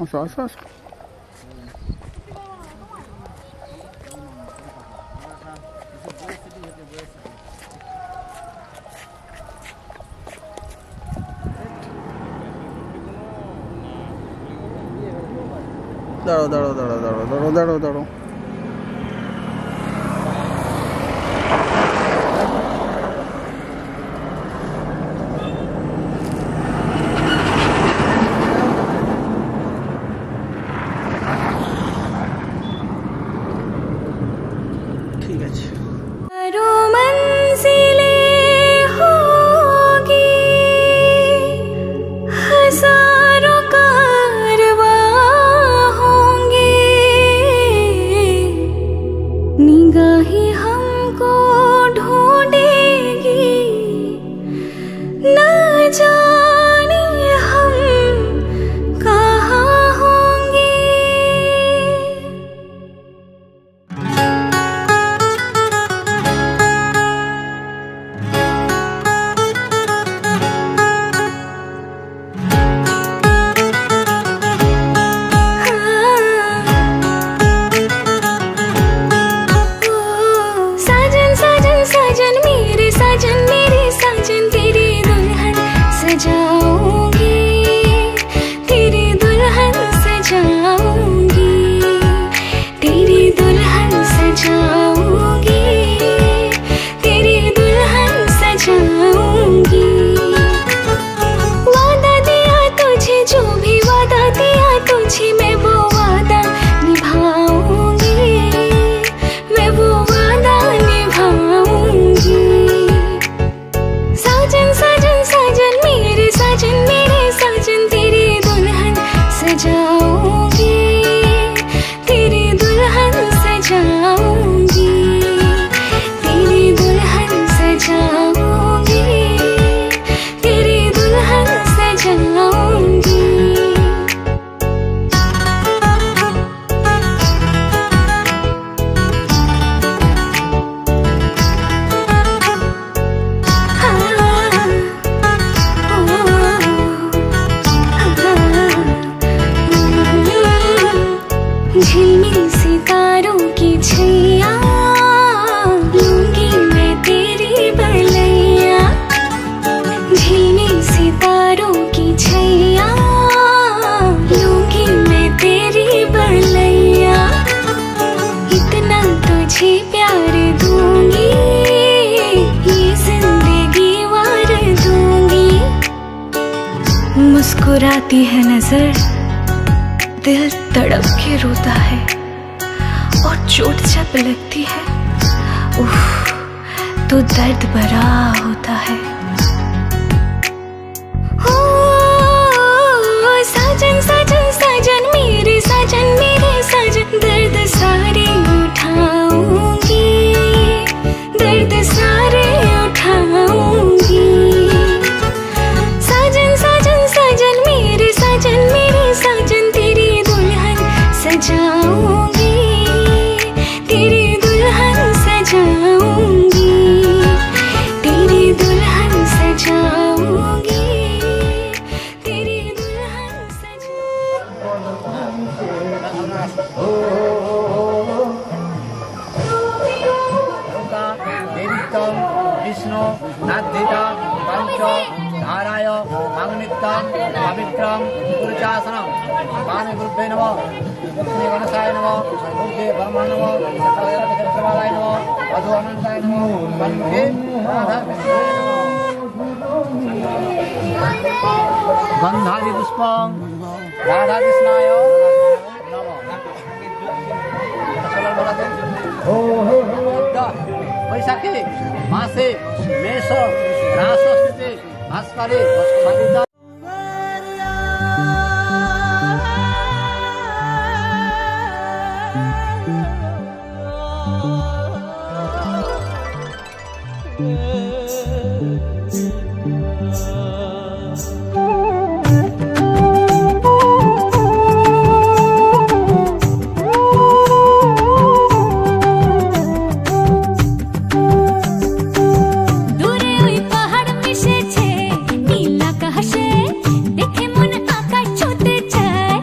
আসো আসো আসো। দাঁড়াও দাঁড়াও দাঁড়াও দাঁড়াও দাঁড়াও দাঁড়াও দাঁড়াও। ঠিক আছে। निगाहें हमको ढूंढेगी, न जाने हम कहाँ होंगे। साजन मेरे साजन तेरी दुल्हन सजाऊंगी, तेरी दुल्हन सजाऊंगी, तेरी दुल्हन सजाऊंगी, तेरी दुल्हन सजाऊंगी। वादा दिया तुझे, जो भी वादा दिया तुझे, मैं वो वादा निभाऊंगी, मैं वो वादा निभाऊंगी। साजन मेरे साजन तेरी दुल्हन सजाऊंगी, तेरी दुल्हन सजाऊंगी, तेरी दुल्हन सजाऊंगी, तेरी दुल्हन सजाऊंगी। झिलमिल सितारों की छैया, लूंगी मैं तेरी बलैया। झिलमिल सितारों की छैया, लूंगी मैं तेरी बलैया। इतना तुझे प्यार दूंगी, ये जिंदगी वार दूंगी। मुस्कुराती है नजर, दिल तड़प के रोता है, और चोट जब लगती है उफ, तो दर्द भरा होता है। हो साजन मेरे साजन दर्द सारे उठाऊंगी, दर्द सारे उठाऊंगी। साजन मेरे साजन तेरी दुल्हन सजाऊंगी, तेरी दुल्हन सजाऊंगी, तेरी दुल्हन सजाऊंगी, तेरी दुल्हन देवीत्तम विष्णु नाद्धिता पंच धाराय मांगनित्यम पवित्रम गुरुचासनम। पाने गुरुभ्ये नमः, लक्ष्मी गणेशाय नमः, मूर्ते ब्रह्मण नमः, सर्वदेवताय नमः, वधू अनंताय नमः, वन्मुखे राधा कृष्णाय नमः। गंधादि पुष्पं राधा कृष्णाय नमः। वैशाखी मासे मेष रासस्थिते भास्करे सविता नीला कहशे देखे मन आकाश छूते जाए।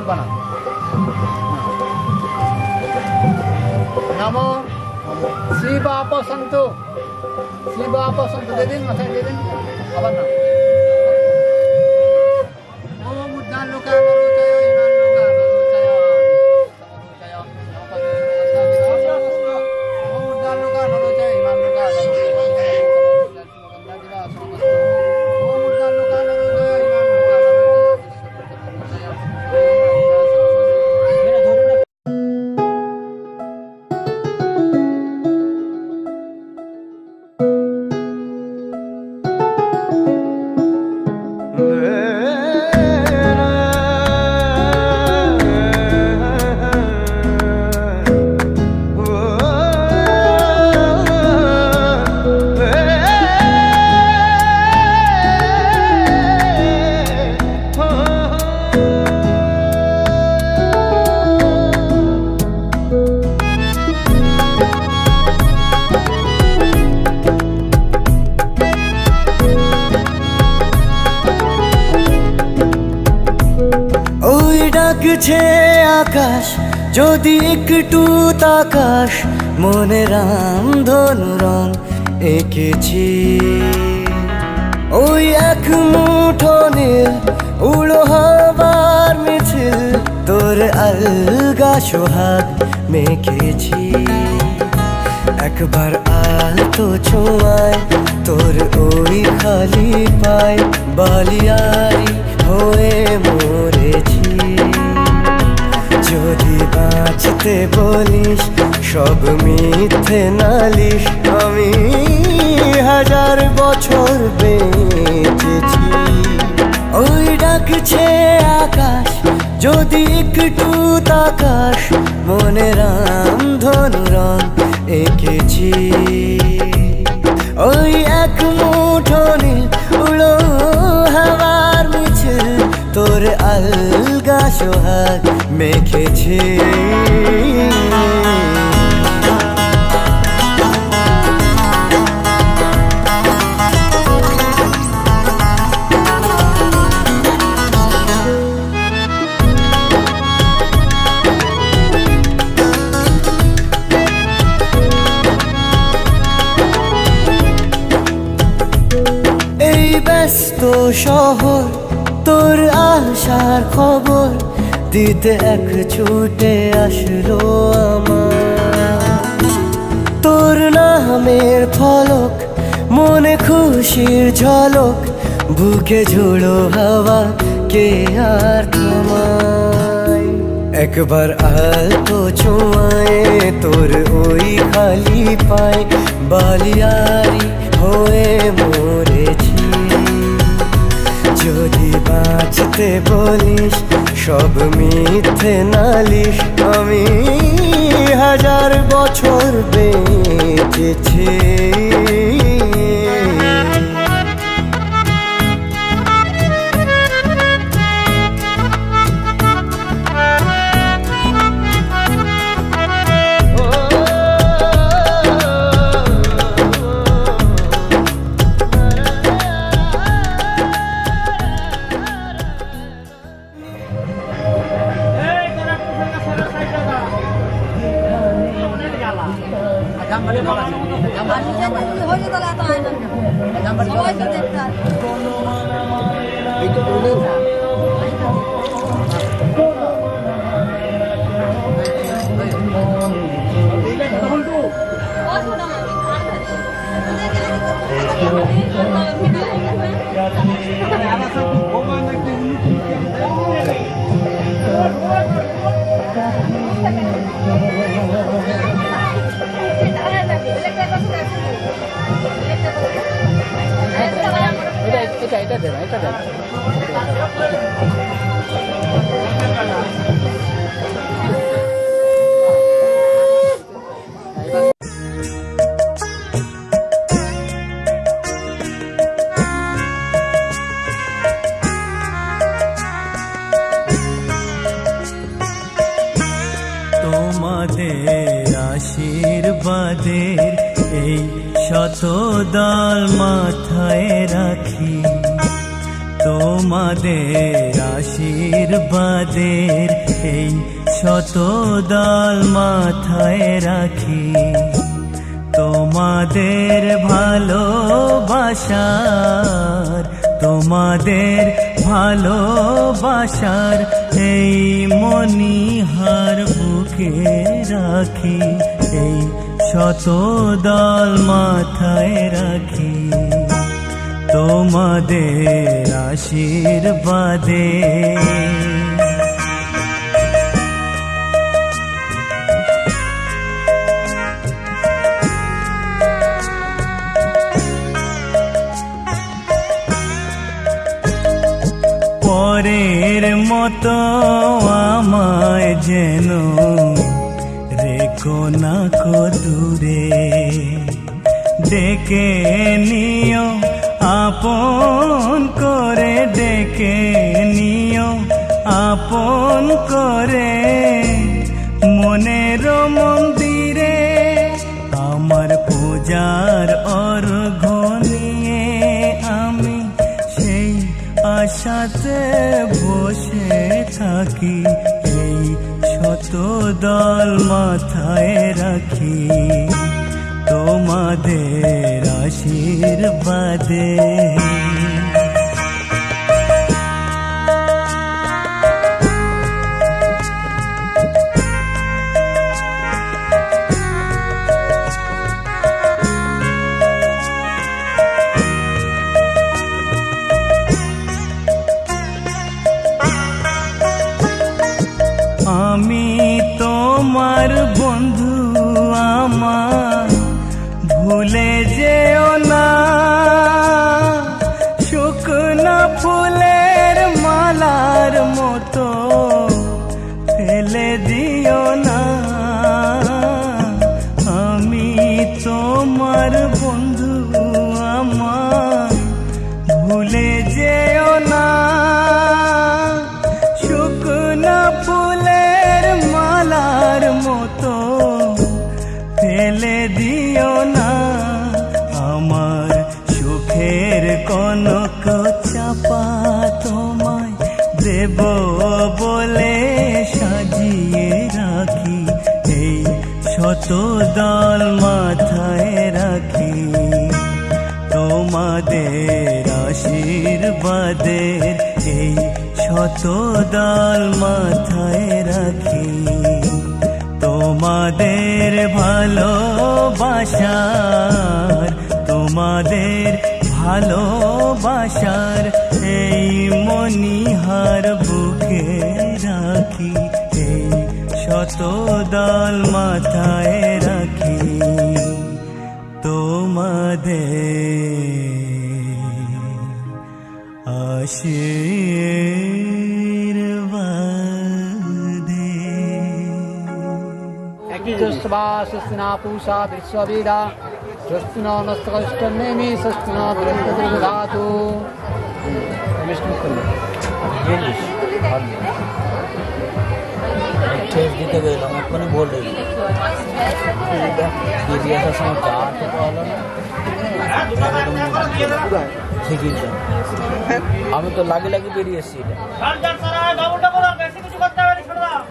বানা নমো শিবাপ সন্তু দিদিন মাথায় দিদিন আবার না ওম উদ্দালুকা নরোচয় ইমানলুকা নরোচয় ওম উদ্দালুকা নরোচয় ইমানলুকা ডাকছে আকাশ যদি একটু তাকাস মনে রামধনু রং এঁকেছি ওই এক মুঠো নীল উড়ো হবার মিছিল তোর আলগা সোহাগ মেখেছি একবার আলতো ছোঁয়ায় তোর ওই খালি পায় বালিয়ারি হয়ে মরেছি যদি বাঁচতে বলিস সব মিথ্যে নালিশ আমি 1000 বছর বেঁচেছি ওই ডাকছে আকাশ যদি একটু তাকাস মনে রামধনু রং এঁকেছি ওই এক মুঠো নীল উড়ো হাওয়ার মিছিল তোর আলগা সোহাগ মেখেছি এই ব্যস্ত শহর তোর আশার খবর দিতে এক ছুটে আসলো আমার তোর নামের ফলক মনে খুশির ঝলক বুকে ঝোড়ো হাওয়া কে আর থামায় একবার আলতো ছোঁয়ায় তোর ওই খালি পায় বালিয়ারি হয়ে মরেছি যদি বাঁচতে বলিস সব মিথ্যে নালিশ আমি 1000 বছর বেঁচেছি তোমাদের আশীর্বাদের এই শত দল মাথায় রাখি তোমার তোমাদের আশীর্বাদের এই শতদল মাথায় রাখি, তোমাদের ভালোবাসার, তোমাদের ভালোবাসার এই মণিহার বুকে রাখি, এই শতদল মাথায় রাখি, তোমাদের আশীর্বাদে। পরের মতো আমায় যেন রেখো না কো দূরে, ডেকে নিও আপন করে, ডেকে নিও আপন করে, মনের মন্দিরে আমার পূজার অর্ঘ্য নিয়ে আমি সেই আশাতে বসে থাকি, এই শতদল মাথায় রাখি, তোমাদের আশীর্বাদে। আমি তোমার বন্ধু, আমার ভুলে যেও না, শুকনো ফুলের মালার মতো ফেলে দিও না। আমি তোমার বন্ধু, আমার ভুলে যেও না, শুকনো ফুলের মালার মতো ফেলে দিও না। আমার সুখের কনক চাপা তোমায় দেব বলে সাজিয়ে রাখি, এই শতদল মাথায় রাখি, তোমাদের আশীর্বাদের এই শতদল মাথায় রাখি, তোমাদের ভালোবাসার, তোমাদের ভালোবাসার এই মণিহার বুকে রাখি, এই শতদল মাথায় রাখি, তোমাদের আশীর্বাদে। জ্যৈষ্ঠবা ষষ্ঠিনা পুষা বিশ্ববেদা জ্যৈষ্ঠিনা নস্তকষ্টনেমি ষষ্ঠিনা দৃঢ়ধাতু। ঠেস দিতে গেলাম, ওখানে বলে বেরিয়ে আসার সময় চা খেতে হলো না, ঠিকই তো আমি তো লাগে লাগে বেরিয়ে এসছি।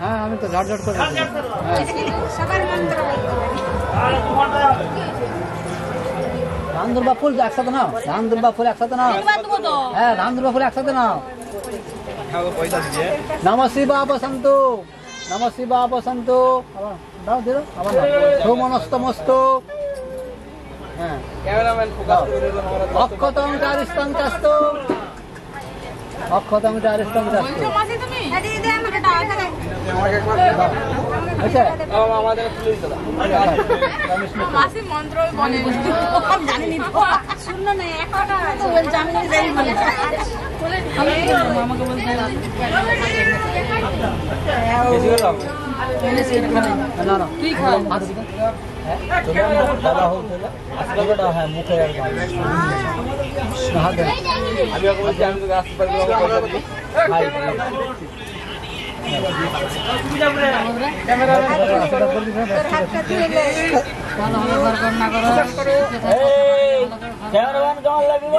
হ্যাঁ আমি তো ঝটঝট করে ধান দুর্বা ফুল একসাথে নাও, ধান দুর্বা ফুল একসাথে নাও, হ্যাঁ ধান দুর্বা ফুল একসাথে নাও। নম শিবা বসন্তু, নম শিবা বসন্তু, দাও দিল আবার সোমনস্তমস্তু। হ্যাঁ অক্ষতং চারিস্তং চাস্তু, অক্ষতং চারিস্তং চাস্তু। হ্যাঁ মুখে ক্যামেরাম্যান কেমন লাগবে?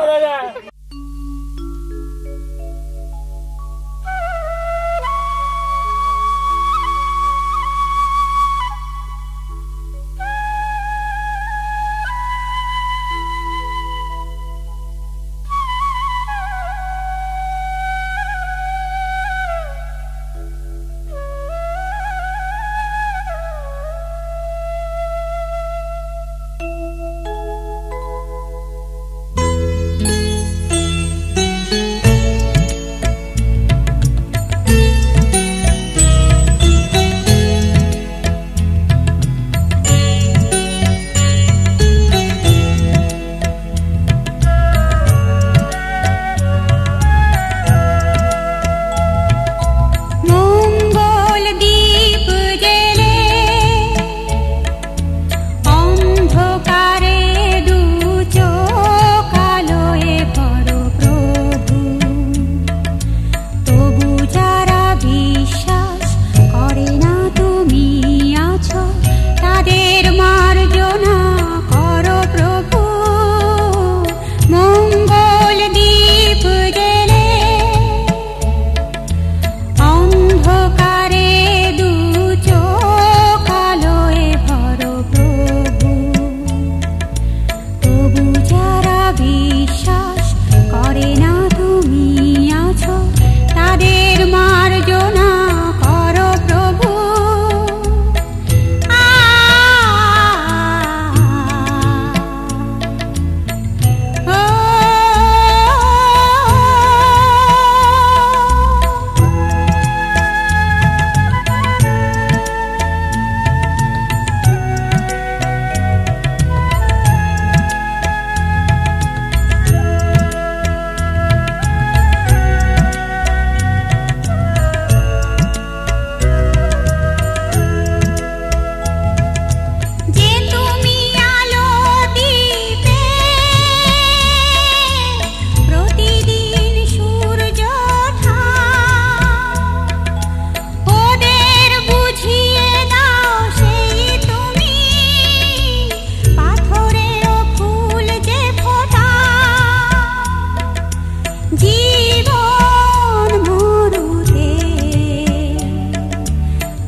জীবন মরুতে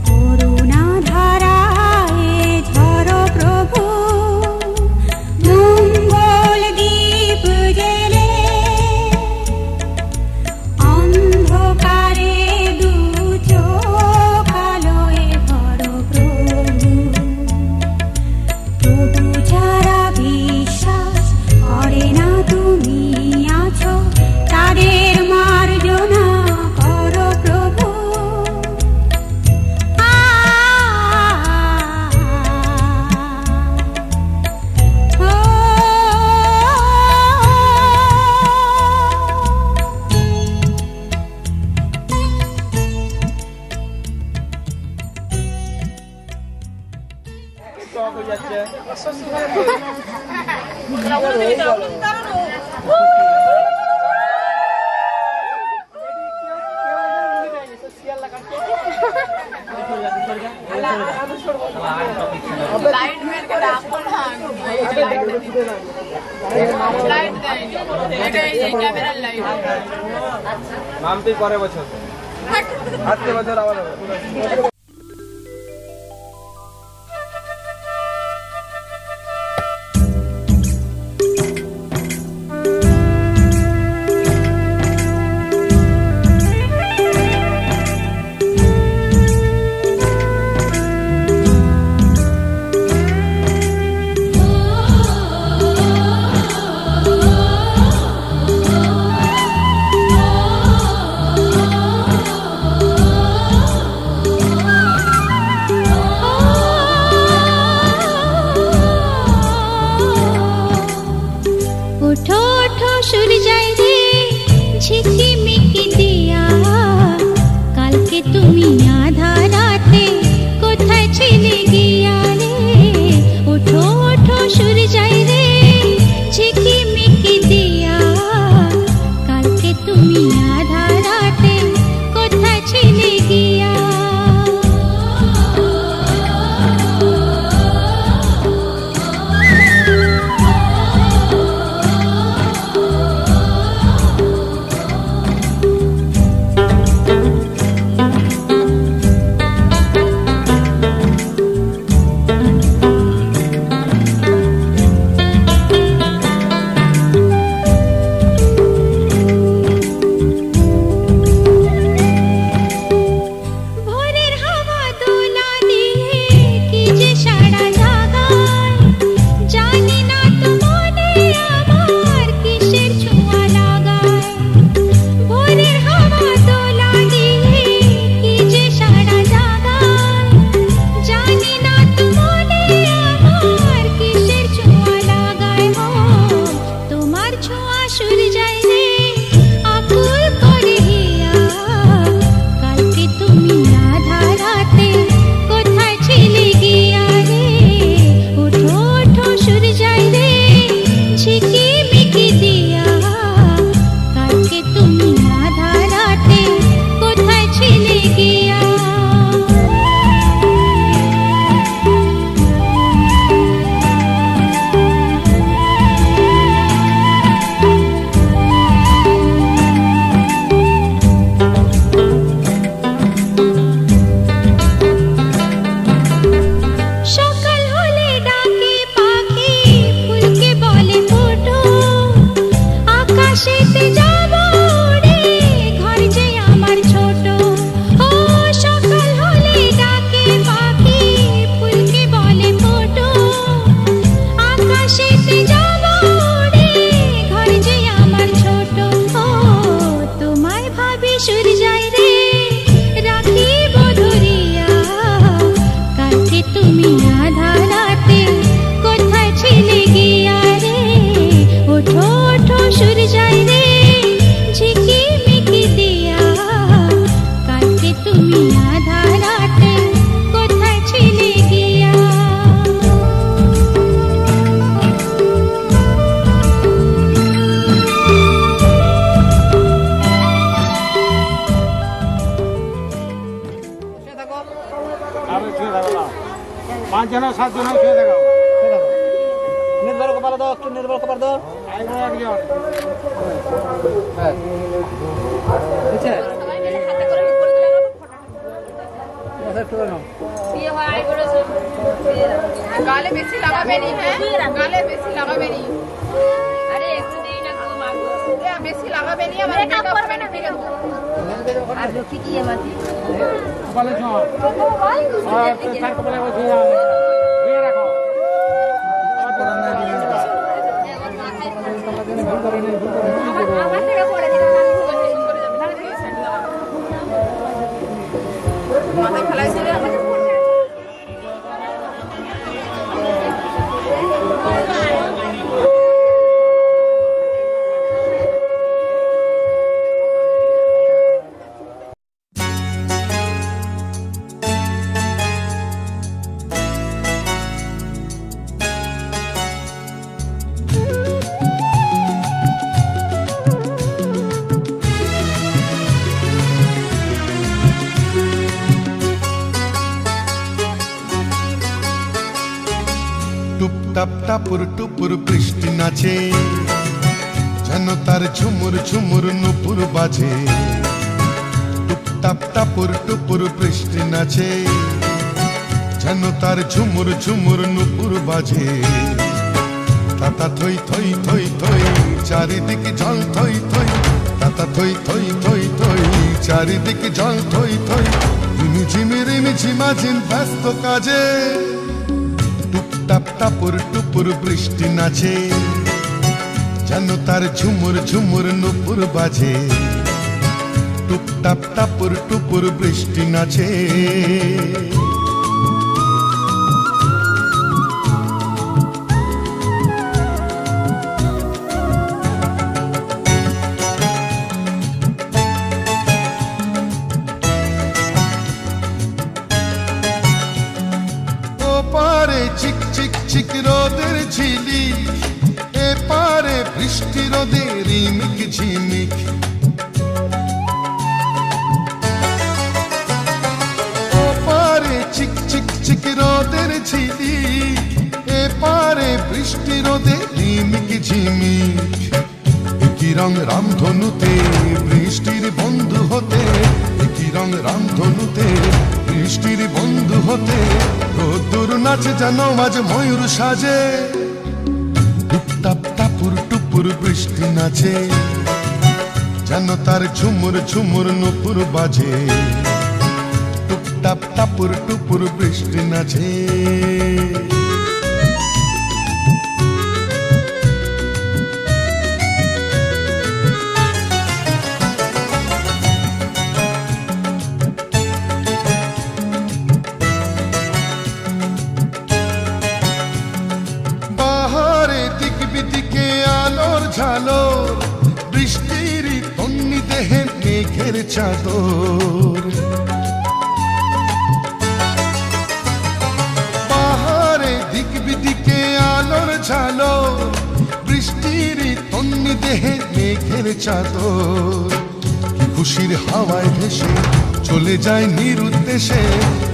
করুণা ধারায় ঝরো প্রভু মঙ্গল দীপ জেলে অন্ধকারে দু চোখ আলোয় ভরো প্রভু তবু যারা বিশ্বাস করে না তুমি আছো তাদের মার্জনা করো প্রভু নামতেই পরে বছর আজকে বছর আবার হবে उठो उठो सूरजाई रे झिकिमिकी दिया কালকে তুমি আধা রাতে কোথায় ছিলে গিয়া রে উঠো উঠো সূরজাই রে ঝিকিমিকি দিয়া কালকে তুমি আধা রাতে কোথায় ছিলে গিয়া জন 7 জন খেয়ে দেখাও নির্ভর কপাল দাও একটু নির্ভর কপাল দাও একজন হ্যাঁ লাগাবে নি, হ্যাঁ গালে বেশি লাগাবে নি। আরে একটু দেই না গো মাগো, বেশি লাগাবে নি, আমার মেকআপ করবে না, ঠিক আছে। আর কি কি মাটি বলে যাও আর থাক বলে বসে যাও, এই রাখো মাথা ফেলাইছিল আমাকে টুপটাপ টাপুর টুপুর বৃষ্টি নাচে, যেন তার ঝুমুর ঝুমুর নুপুর বাজে। টুপটাপ টাপুর টুপুর বৃষ্টি নাচে, যেন তার ঝুমুর ঝুমুর নুপুর বাজে। তাতা থই থই থই থই চারিদিকে জল থই থই, তাতা থই থই থই থই চারিদিকে জল থই থই। রিমি ঝিমি রিমি ঝিমাঝিম ব্যস্ত কাজে, টুপটাপ টাপুর টুপুর বৃষ্টি নাচে, যেন তার ঝুমুর ঝুমুর নুপুর বাজে। টুপটাপ টাপুর টুপুর বৃষ্টি নাচে। চিক চিক চিক রোদের ঝিলি, এপারে বৃষ্টি রোদে রিমিক ঝিমিক। ওপারে চিক চিক চিক রোদের ঝিলি, এপারে বৃষ্টি রোদে রিমিক ঝিমিক। একই রং রামধনুতে বৃষ্টির বন্ধু হতে, একই রং রামধনুতে বৃষ্টির বন্ধু হতে। রোদ্দুর নাচে যেন আজ ময়ূর সাজে, টুপটাপ টাপুর টুপুর বৃষ্টি নাচে, যেন তার ঝুমুর ঝুমুর নুপুর বাজে। টুপটাপ টাপুর টুপুর বৃষ্টি নাচে। ঝালো বৃষ্টির তন্নি দেহে মেঘের চাদর, পাহাড়ে দিক বিদিকে আলোর ঝালো বৃষ্টির তন্নি দেহে মেঘের চাদর। কি খুশির হাওয়ায় ভেসে চলে যায় নিরুদ্দেশে,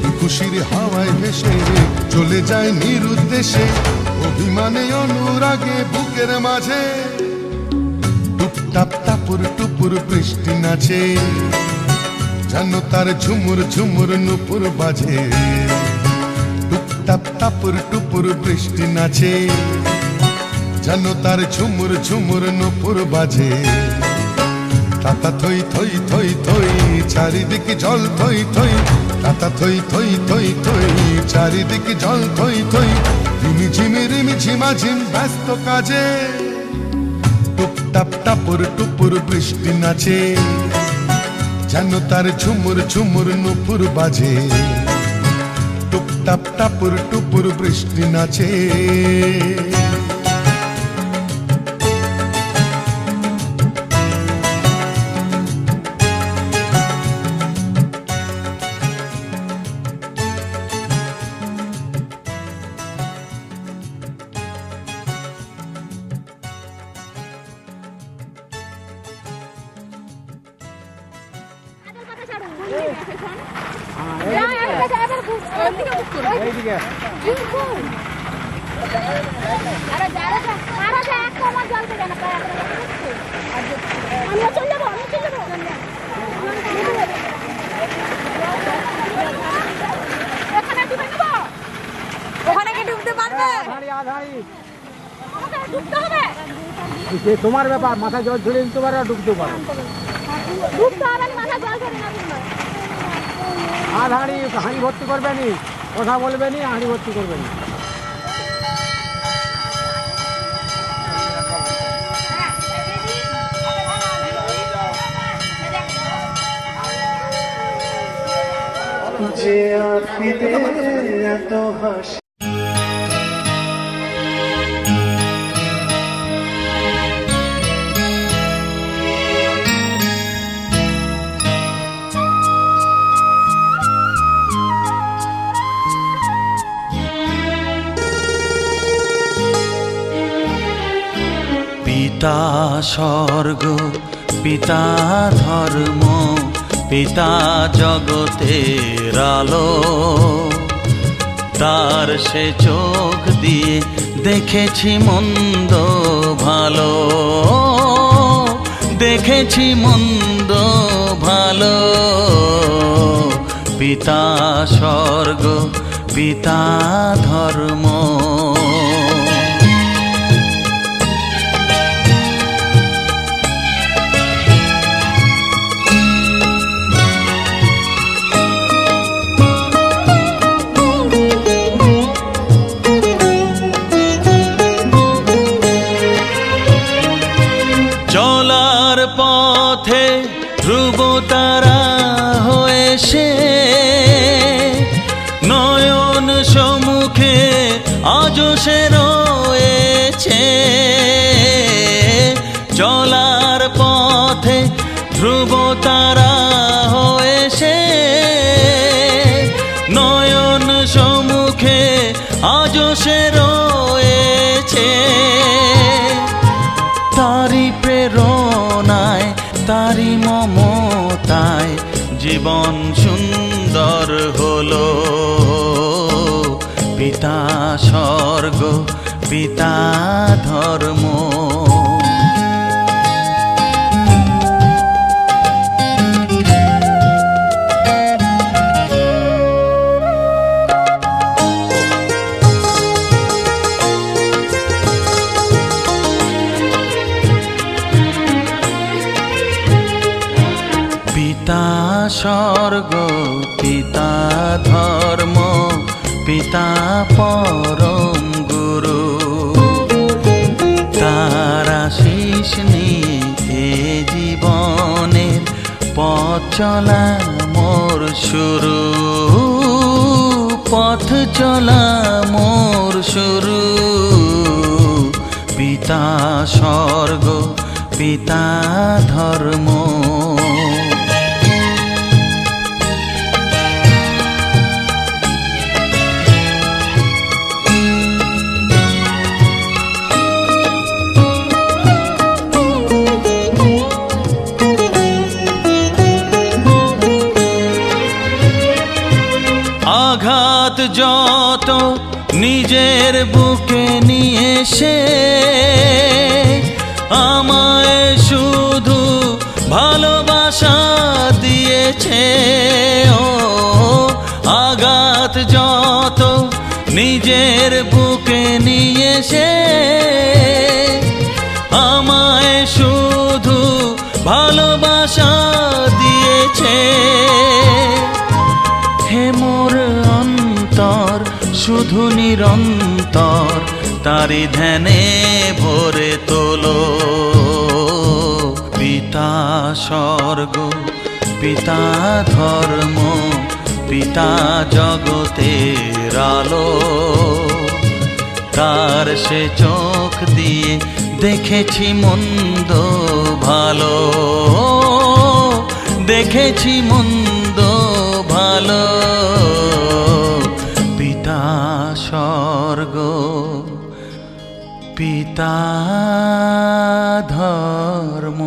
কি খুশির হাওয়ায় ভেসে চলে যায় নিরুদ্দেশে। অভিমানে অনুরাগে বুকের মাঝে, টুপটাপ টাপুর টুপুর বৃষ্টি নাচে, যেন তার ঝুমুর ঝুমুর নুপুর বাজে। টুপটাপ টাপুর টুপুর বৃষ্টি নাচে, যেন তার ঝুমুর ঝুমুর নুপুর বাজে। তাতা থই থই থই থই চারিদিকে জল থই থই, তাতা থই থই থই থই চারিদিকে জল থই থই। রিমি ঝিমি রিমি ঝিমাঝিম ব্যস্ত কাজে, টুপটাপ টাপুর টুপুর বৃষ্টি নাচে, যেন তার ঝুমুর ঝুমুর নুপুর বাজে। টুপটাপ টাপুর টুপুর বৃষ্টি নাচে। ওখানে কি ঢুকতে পারবে? সে তোমার ব্যাপার, মাথা জল ধরে নিতে পারো আর ডুবতেও পারো। আর হাঁড়ি ভর্তি করবে নি, কথা বলবে নি, হাঁড়ি ভর্তি করবে নি। যে আখিতে এত হাসি পিতা স্বর্গ, পিতা ধর্ম, পিতা জগতের আলো, তার সে চোখ দিয়ে দেখেছি মন্দ ভালো, দেখেছি মন্দ ভালো। পিতা স্বর্গ, পিতা ধর্ম। চলার পথে ধ্রুব তারা হয়ে সে নয়ন সম্মুখে আজ সে রয়েছে। চলার পথে ধ্রুব তারা হয়ে সে নয়ন সম্মুখে আজ সে রয়েছে। তারি প্রেরণায়, তারি মমতায় জীবন সুন্দর হলো। পিতা স্বর্গ, পিতা ধর্ম। পিতা স্বর্গ, পিতা ধর্ম, পিতা পরম গুরু। তার আশীষ নিয়ে জীবনের পথ চলা মোর শুরু, পথ চলা মোর শুরু। পিতা স্বর্গ, পিতা ধর্ম। আঘাত যত নিজের বুকে নিয়ে সে আমায় শুধু ভালোবাসা দিয়েছে। ও আঘাত যত নিজের বুকে নিয়ে সে আমায় শুধু ভালোবাসা দিয়েছে। হে মোর অন্তর শুধু নিরন্তর তারি ধ্যানে ভরে তোলো। পিতা স্বর্গ, পিতা ধর্ম, পিতা জগতের আলো। তার সে চোখ দিয়ে দেখেছি মন্দ ভালো, দেখেছি মন্দ ভালো। পিতা স্বর্গ, পিতা ধর্ম।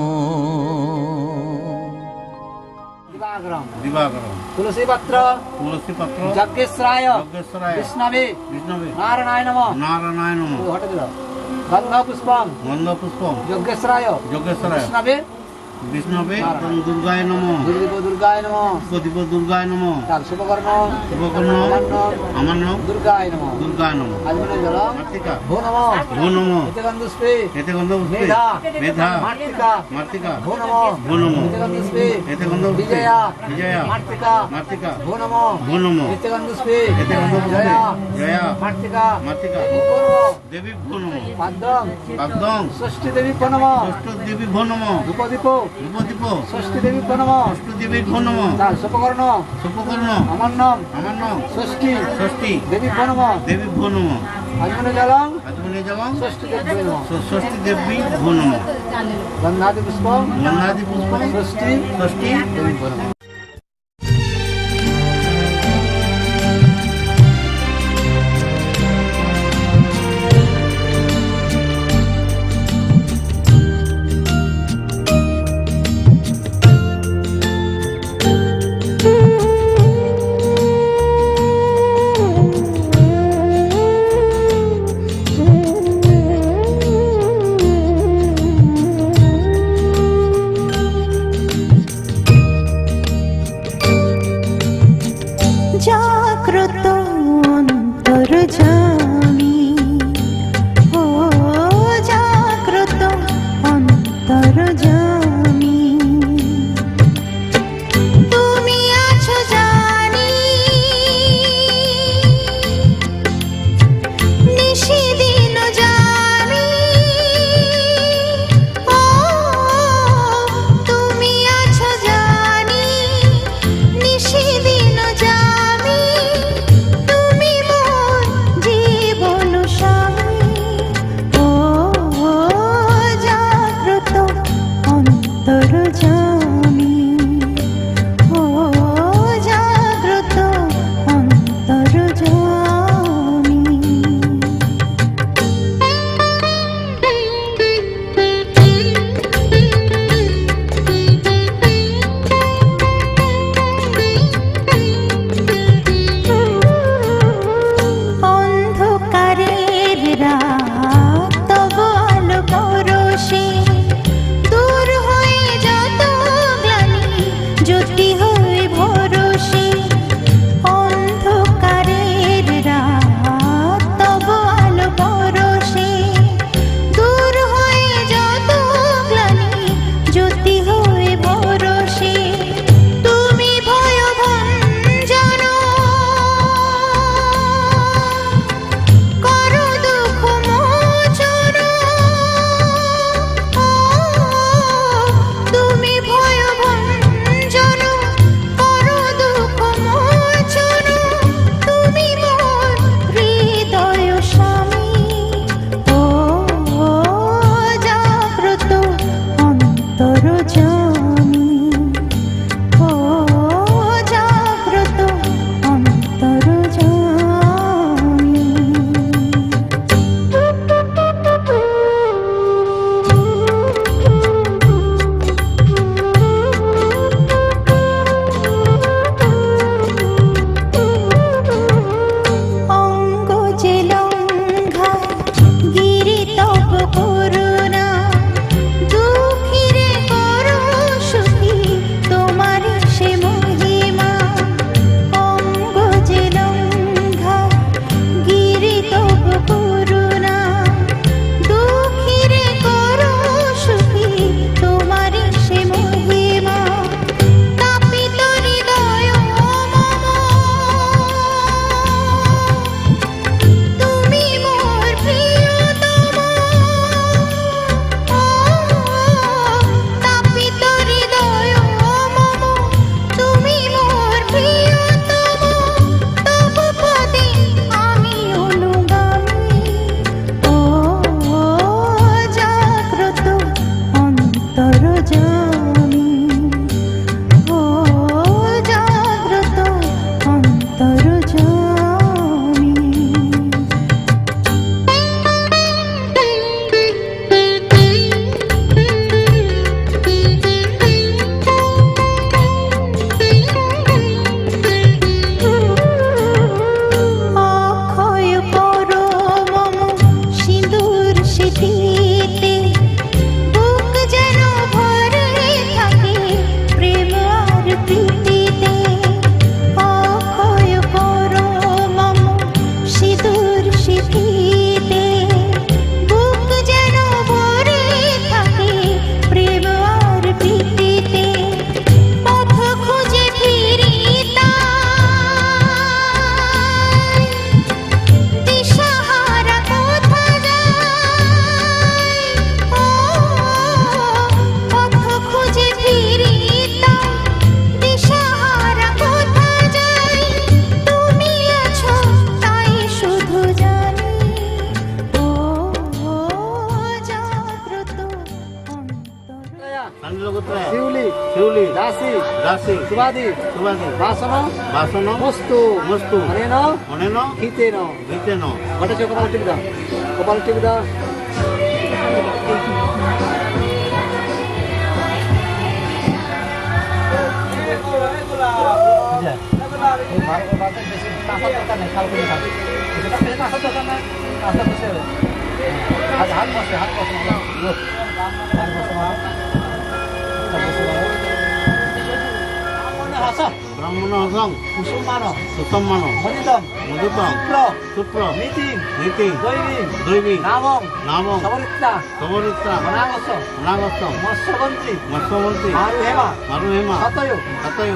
দিবাকরম তুলসী পত্র যজ্ঞেশ্বরায় বিষ্ণবে নারায়ণায় নমঃ গন্ধ পুষ্পম যজ্ঞেশ্বরায় বিষ্ণবে বিষ্ণবে দুর্গায় নমঃ দুর্দীপ দুর্গায় নমঃ প্রদীপ দুর্গায় নমঃ তার শুভকর্ণ শুভকর্ণ আমার নাম দুর্গায় নমঃ দুর্গায় নমঃ আজমনে জলম মাতৃকা ভো নমঃ ভো নমঃ এতে গন্ধুষ্পে এতে গন্ধপুষ্পে মেধা মেধা মাতৃকা মাতৃকা ভো নমঃ ভো নমঃ এতে গন্ধুষ্পে এতে গন্ধপুষ্পে বিজয়া বিজয়া মাতৃকা মাতৃকা ভো নমঃ ভো নমঃ এতে গন্ধুষ্পে এতে গন্ধপুষ্পে জয়া জয়া মাতৃকা মাতৃকা ভো নমঃ দেবী ভো নমঃ পাদ্যং পাদ্যং ষষ্ঠী দেবী ভো নমঃ ষষ্ঠ দেবী ভো নমঃ ধূপদীপ ধূপদীপ ষষ্ঠী দেবী ভো নমঃ ষষ্ঠ দেবী ভো নমঃ তার শুভকর্ণ শুভকর্ণ আমার নাম ষষ্ঠী ষষ্ঠী দেবী ভো নমঃ দেবী ভো নমঃ আজমনে জলং আজমনে জলং ষষ্ঠী দেবী ভো নমঃ ষষ্ঠী দেবী ভো নমঃ গন্ধাদি পুষ্পং গন্ধাদি পুষ্পং ষষ্ঠী ষষ্ঠী দেবী ভো নমঃ শিউলি শিউলি দাসী দাসী সুবাদি সুবাদি বাসন বাসন বস্তু মস্তু অনেন অনেন হিতেন ভিতেন ঘটেছে কপাল টিপি দাও কপাল টিপি দাও ব্রাহ্মণ হসং কুসুমান সুসম্মান মদিতম মধুতম শুক্র শুক্র নীতি নীতি দৈবী দৈবী নামং নামং সবরিত্তা সমরিত্রা অনাগত অনাগত মৎস্যমন্ত্রী মৎস্যমন্ত্রী মারু হেমা মারু হেমা সতয় সতয়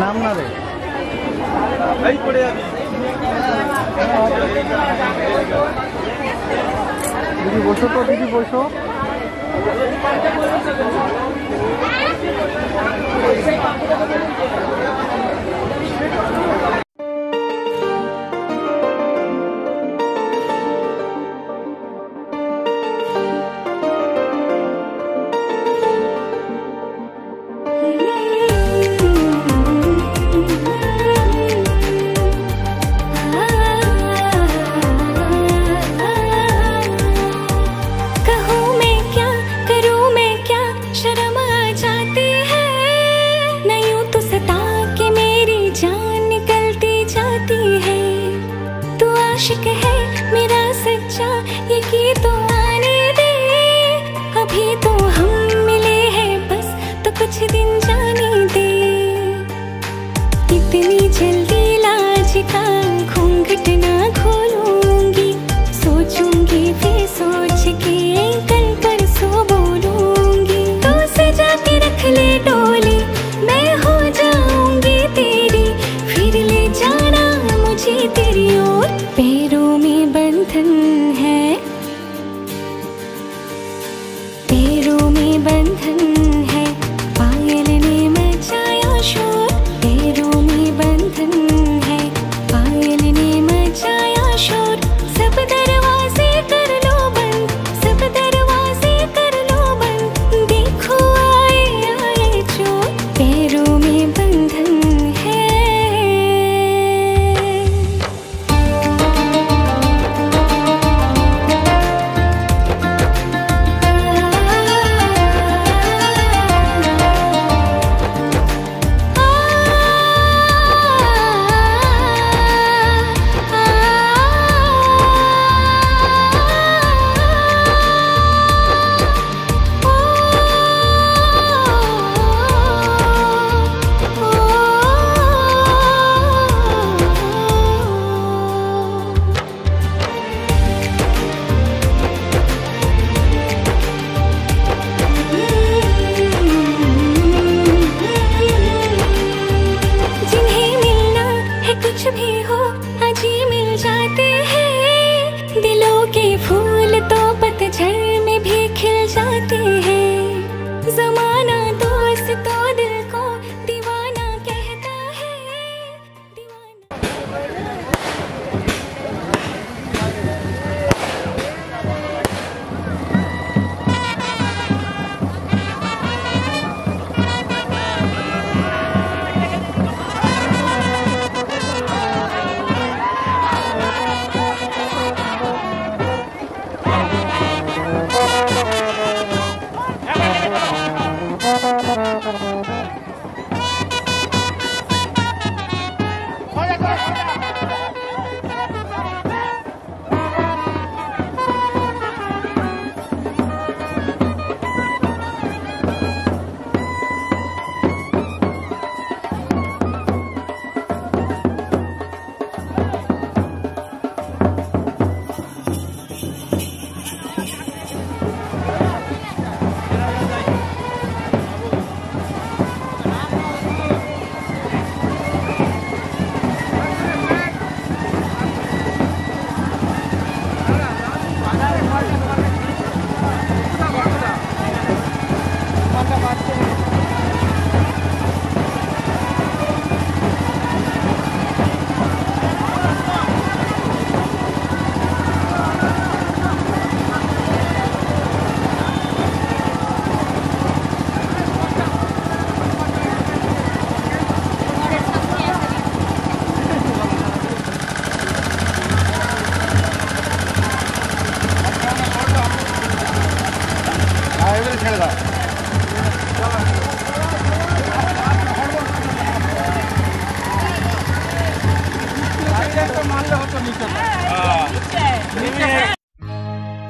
নাম না রে দিদি বসো তো, দিদি বসো। है मेरा सच्चा, ये की तो आने दे। अभी तो हम मिले हैं बस, तो कुछ दिन जाने दे। इतनी जल्दी लाज का घूंघट ना खोलूंगी, सोचूंगी फिर सोच के कल परसों बोलूंगी। तो सजा के रख ले डोली, मैं हो जाऊंगी तेरी, फिर ले जाना मुझे तेरी ओर। पैरों में बंधन है, पैरों में बंधन है, पायल ने मचाया शोर। पैरों में बंधन है, पायल ने मचाया शोर। सब दरवाजे कर लो बंद, सब दरवाजे कर लो बंद, देखो आए आए चोर। पैरों में बंधन है। जिन्हें मिलना है कुछ भी हो, आज ही मिल जाते हैं। दिलों के फूल तो पतझड़ में भी खिल जाते हैं। जमाना दोस्त तो दिल को दीवाना कहता है।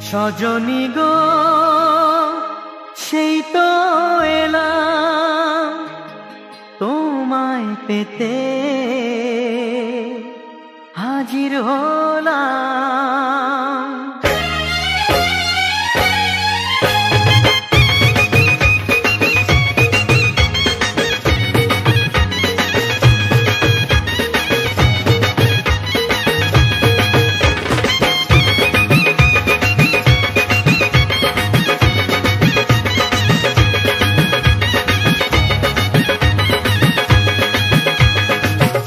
সজনী গো সেই তো এলাম তোমায় পেতে হাজির হলাম।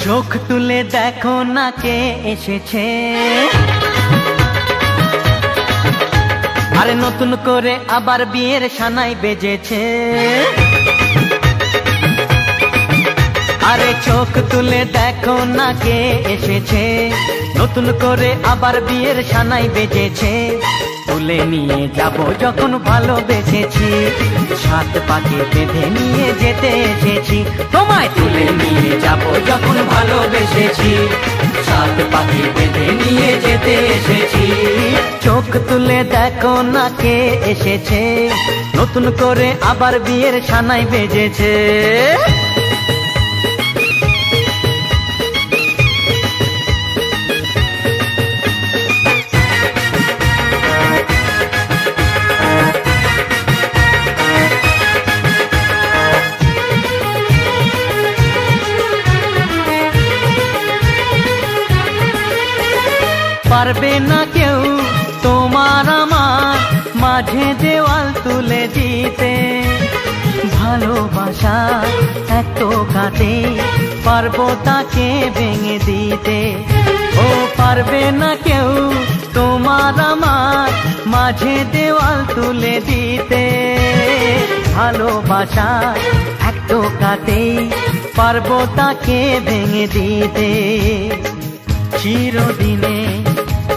চোখ তুলে দেখো না কে এসেছে, আরে নতুন করে আবার বিয়ের সানাই বেজেছে। আরে চোখ তুলে দেখো না কে এসেছে, নতুন করে আবার বিয়ের সানাই বেজেছে। তুলে নিয়ে যাব যখন ভালোবেসেছি, সাত পাকে বেঁধে নিয়ে যেতে এসেছি। তোমায় তুলে নিয়ে যাব যখন ভালোবেসেছি, সাত পাকে বেঁধে নিয়ে যেতে এসেছি। চোখ তুলে দেখো না কে এসেছে, নতুন করে আবার বিয়ের সানাই বেজেছে। পারবে না কেউ তোমার আমার মাঝে দেওয়াল তুলে দিতে, ভালোবাসা এত কাটে পারবো তাকে ভেঙে দিতে। ও পারবে না কেউ তোমার আমার মাঝে দেওয়াল তুলে দিতে, ভালোবাসা এত কাটে পারবো তাকে ভেঙে দিতে। চিরদিনে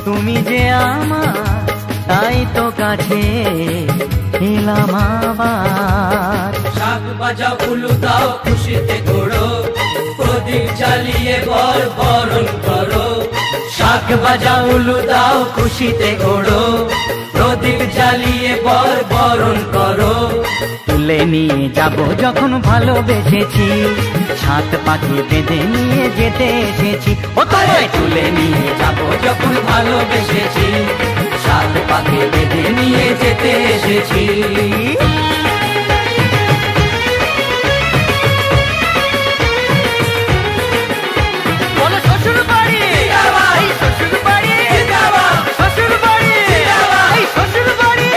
তুমি যে আমার, তাই তো কাছে এলাম আবার। শাক বাজাও উলু দাও খুশিতে ঘোড়ো, প্রদীপ জ্বালিয়ে বর বরণ করো। শাক বাজাও উলু দাও খুশিতে ঘোড়ো, প্রদীপ জ্বালিয়ে বর বরণ করো। তুলে নিয়ে যাব যখন ভালোবেসেছি, সাত পাকে বেঁধে নিয়ে যেতে এসেছি। ও তোমায় তুলে নিয়ে যাব যখন ভালোবেসেছি, সাত পাকে বেঁধে নিয়ে যেতে এসেছি। বলো শ্বশুর বাড়ি, এই শ্বশুর বাড়ি, শ্বশুর বাড়ি, এই শ্বশুর বাড়ি।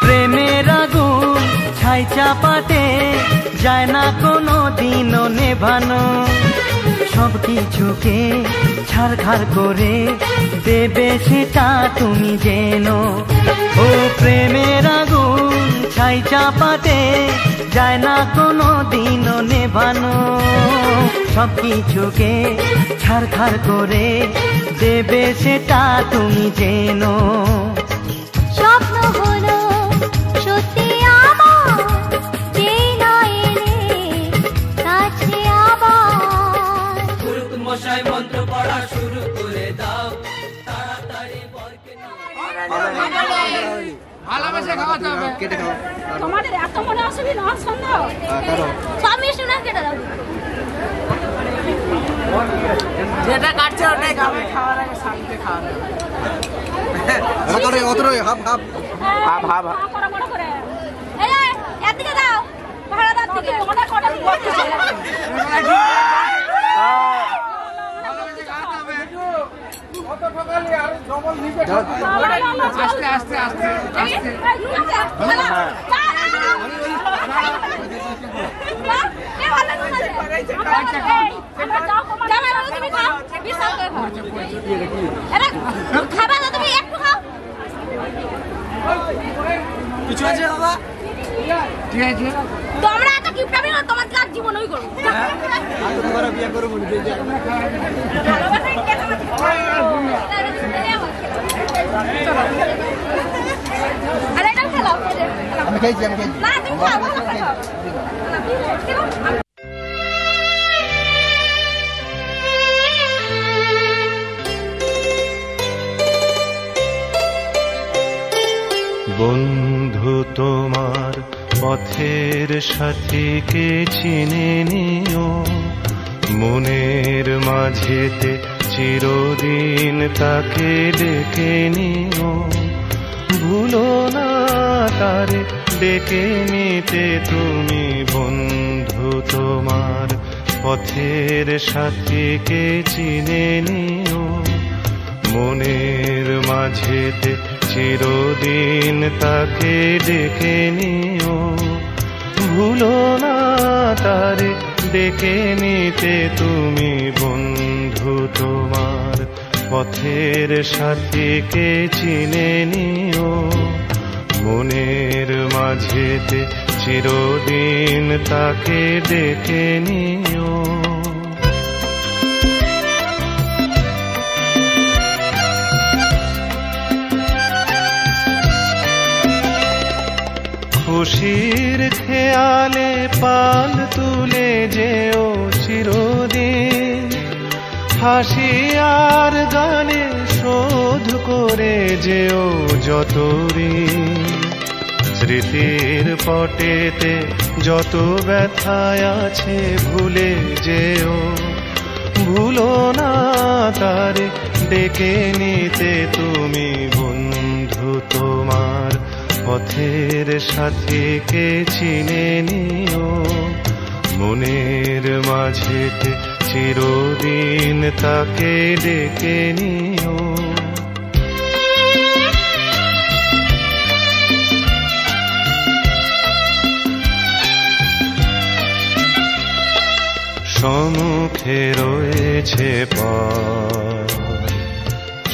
প্রেমের আগুন ছাই চাপাতে যায় না কোনো দিনও নেভানো, সব কিছুকে ছাড়খাড় করে দেবে সেটা তুমি জেনো। ও প্রেমের আগুন ছাই চাপাতে যায় না কোনো দিনও নেভানো, সব কিছুকে ছাড়খাড় করে দেবে সেটা তুমি জেনো। স্বপ্ন হলো সত্যি আমার, যেই না এলে কাছে আবার। পুরুত মশাই মন্ত্র পড়া শুরু করে দাও, তাড়াতাড়ি বরকে ভালোবেসে খাওয়াতে হবে। কেটে খাও। তোমাদের এত মনে আসবি না সন্দেহ সব মিষ্টি না কেটে দাও। যেটা কাটছে ওটাই খাবে, খাওয়ার আগে শান্তি খাওয়াবে। হাফ হাফ হাফ হাফ বড় করে এই এদিকে দাও, ভাড়াদার দিকে তোমাদের কটা বলতেছে। কত ঠকালি আর ডবল নিচে আস্তে আস্তে আস্তে আস্তে। কিছু আছে বাবা? ঠিক আছে তোমরা এত কিপটামি না, তোমার কাজ জীবন ওই করো। তোমরা বিয়ে করো বলি যে আরে এটা খেলাও। আমি খাইছি না তুমি খাও না, খাও। বন্ধু তোমার পথের সাথীকে চিনে নিও, মনের মাঝেতে চিরদিন তাকে ডেকে নিও। ভুলো না তারে ডেকে নিতে তুমি, বন্ধু তোমার পথের সাথীকে চিনে নিও, মনের মাঝেতে চিরদিন তাকে ডেকে নিও। ভুলো না তারে ডেকে নিতে তুমি, বন্ধু তোমার পথের সাথীকে চিনে নিও। মনের মাঝেতে চিরদিন তাকে ডেকে নিও। খুশির খেয়ালে পাল তুলে যেও চিরদিন, হাসি আর গানে শোধ করে যেও যত ঋণ। স্মৃতির পটেতে যত ব্যথায় আছে ভুলে যেও, ভুলো না তারে ডেকে নিতে তুমি বন্ধু তোমার পথের সাথীকে চিনে নিও। মনের মাঝেতে চিরদিন তাকে ডেকে নিও। সম্মুখে রয়েছে পথ,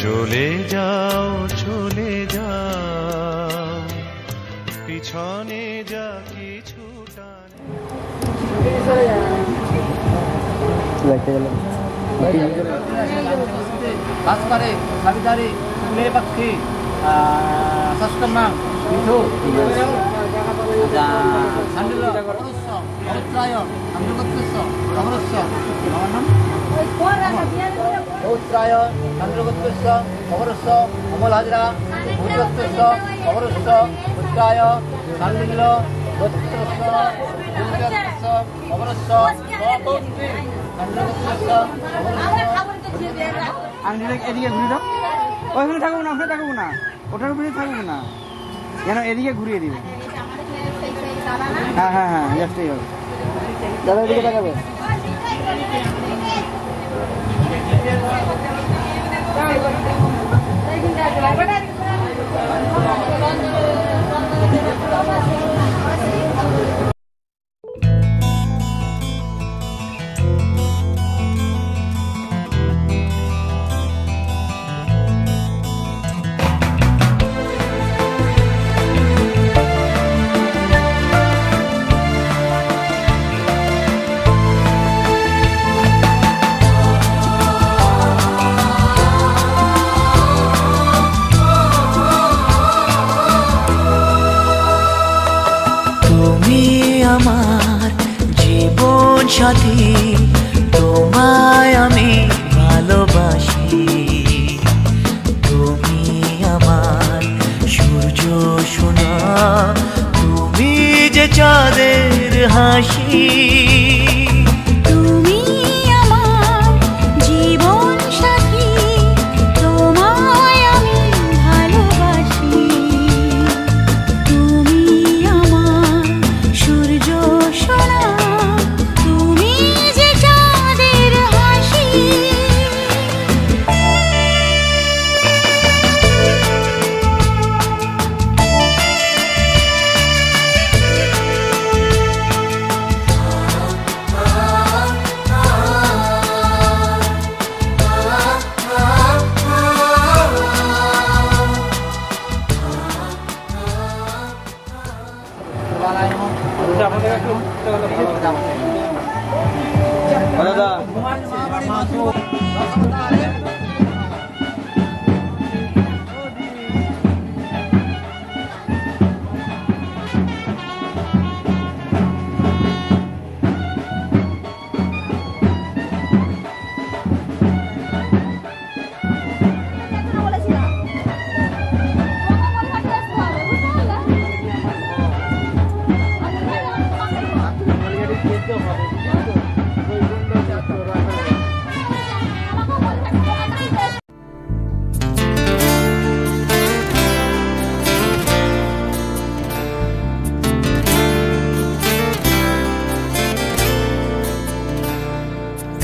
চলে যাও চলে যাও, পিছনে যা কিছুটা ভাস্করে সাবিতারি ফুলের পাখি ষষ্ঠম বিধু পৌত্রায় চন্দ্রগুপ্তস্য অবরস্য অমল হাজরা ভূতস্য অবরস্য পুত্রায় শান্তিল গোত্রস্য অবরস্য চন্দ্রগুপ্তস্য এদিকে ঘুরে দাও, ওইখানে থাকবো না, ওখানে থাকবো না, ওটার উপরে থাকবো না, যেন এদিকে ঘুরিয়ে দিবে। হ্যাঁ হ্যাঁ হ্যাঁ, জাস্ট এই হবে। দাদা এদিকে দেখাবে। আমার জীবন সাথী, তোমায় আমি ভালোবাসি। তুমি আমার সূর্য সোনা, তুমি যে চাঁদের হাসি। তুমি আমার জীবন সাথী, তোমায় আমি ভালোবাসি। তুমি আমার সূর্য সোনা, তুমি যে চাঁদের হাসি।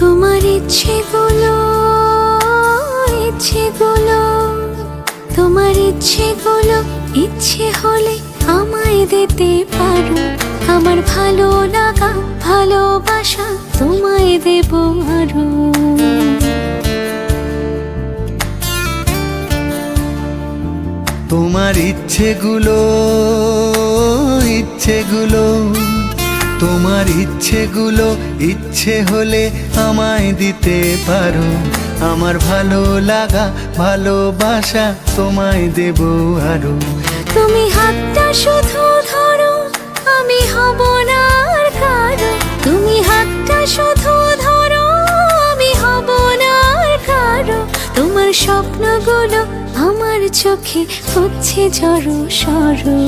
তোমার ইচ্ছেগুলো, তোমার ইচ্ছেগুলো ইচ্ছে হলে আমায় দিতে পারো। আমার ভালো লাগা ভালোবাসা তোমায় দেব আরো। তোমার ইচ্ছেগুলো ইচ্ছেগুলো তোমার ইচ্ছেগুলো ইচ্ছে হলে আমায় দিতে পারো। আমার ভালো লাগা ভালোবাসা তোমায় দেব আরো। তুমি হাতটা শুধু ধরো, আমি হব না আর কারো। তুমি হাতটা শুধু ধরো, আমি হব না আর কারো। তোমার স্বপ্নগুলো আমার চোখে হচ্ছে জড়ো সরো।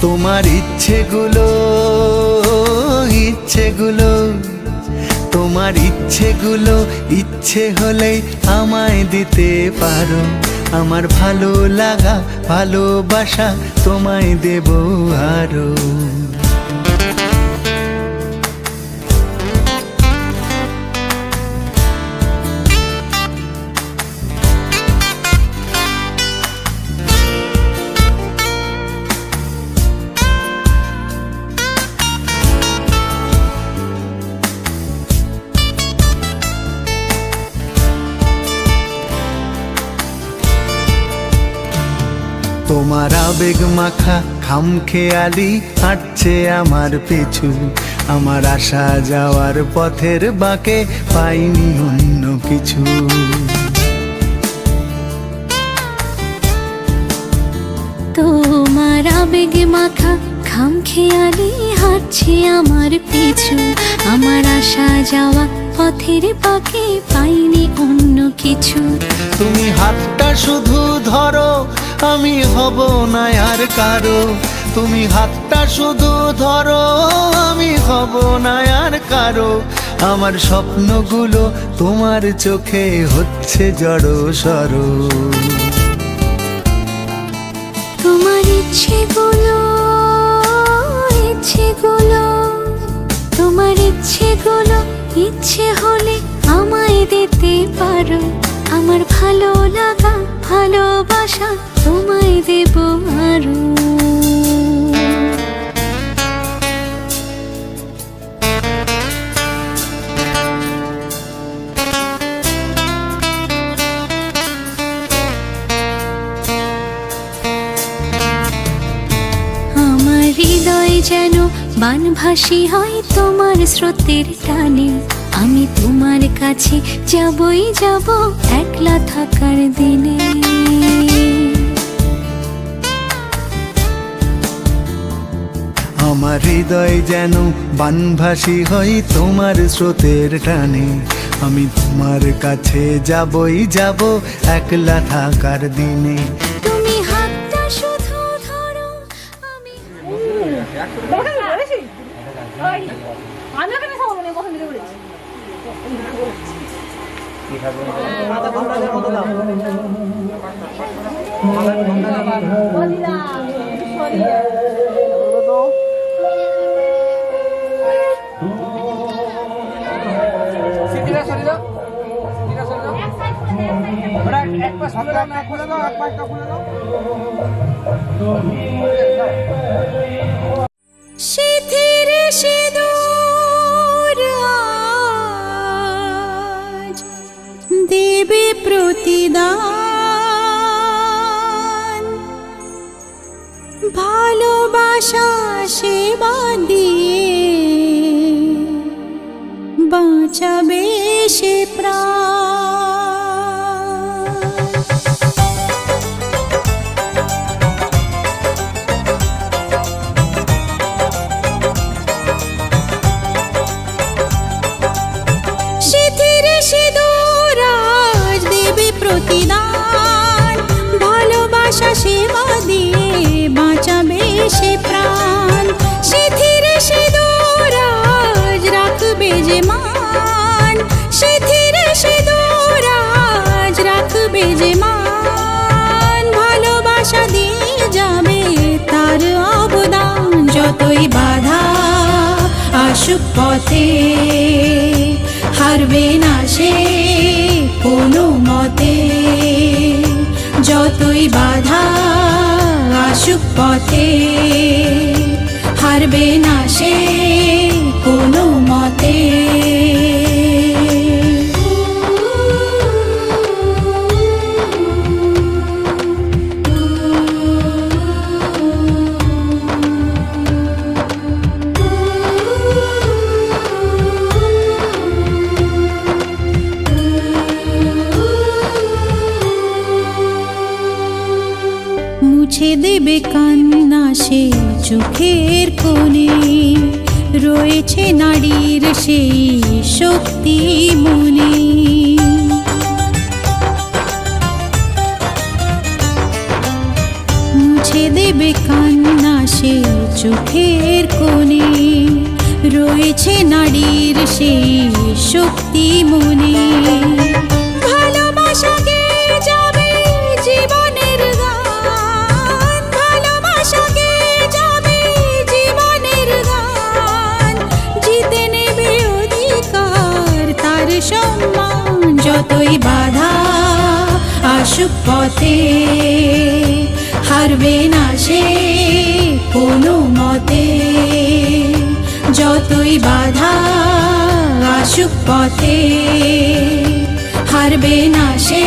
তোমার ইচ্ছেগুলো ইচ্ছেগুলো তোমার ইচ্ছেগুলো ইচ্ছে হলেই আমায় দিতে পারো। আমার ভালো লাগা ভালোবাসা তোমায় দেব আরো। তোমার আবেগ মাখা খামখেয়ালি হাঁটছে আমার পিছু। আমার আসা যাওয়ার পথের বাঁকে পাইনি অন্য কিছু। তোমার আবেগ মাখা খামখেয়ালি হাঁটছে আমার পিছু। আমার আসা যাওয়া পথের বাঁকে পাইনি অন্য কিছু। তুমি হাতটা শুধু ধরো, আমি হব না আর কারো। তুমি হাতটা শুধু ধরো, আমি হব না আর কারো। আমার স্বপ্নগুলো তোমার চোখে হচ্ছে জড়ো সরো। তোমার ইচ্ছেগুলো ইচ্ছেগুলো তোমার ইচ্ছেগুলো ইচ্ছে হলে আমায় দিতে পারো। আমার ভালো লাগা ভালোবাসা তোমায় দেব আরো। আমার হৃদয় যেন বানভাসী হয় তোমার স্রোতের টানে। আমি তোমার কাছে যাবই যাব একলা থাকার দিনে। আমার হৃদয় যেন বানভাসী হয় তোমার স্রোতের টানে। আমি তোমার কাছে যাবই যাব একলা থাকার দিনে। তুমি হাতটা শুধু ধরো, আমি সিঁথির সিঁদুর আজ দেবে প্রতিদান। ভালোবাসা সেবা দিয়ে বাঁচাবে সে প্রাণ। সিঁথির সিঁদুর আজ দেবে প্রতিদান। ভালোবাসা সেবা দিয়ে বাঁচাবে সে প্রাণ। সিঁথির সিঁদুর আজ রাখবে যে মান। সিঁথির সিঁদুর আজ রাখবে যে মান। ভালোবাসা দিয়ে যাবে তার অবদান। যতই বাধা আসুক পথে হারবে না সে কোনো মতে। যতই বাধা আসুক পথে হারবে না সে কোনো মতে। মুছে দেবে কান্না সে চোখের কোণে, রয়েছে নারীর সেই শক্তি মনে। মুছে দেবে কান্না সে চোখের কোণে, রয়েছে নারীর সেই শক্তি মনে। ভালোবাসাকে যাবে জীবনের গান, ভালোবাসাকে যাবে জীবনের গান, জিতে নেবে অধিকার তার সম্মান। যতই বাধা আসুক পথে, হারবে না সে কোনো মতে। যতই বাধা আসুক পথে, হারবে না সে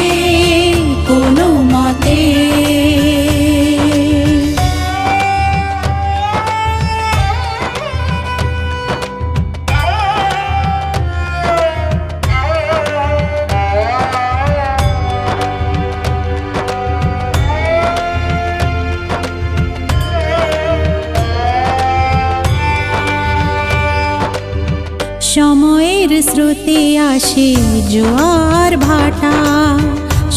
কোনো মতে। সময়ের স্রোতে আসে জোয়ার ভাটা,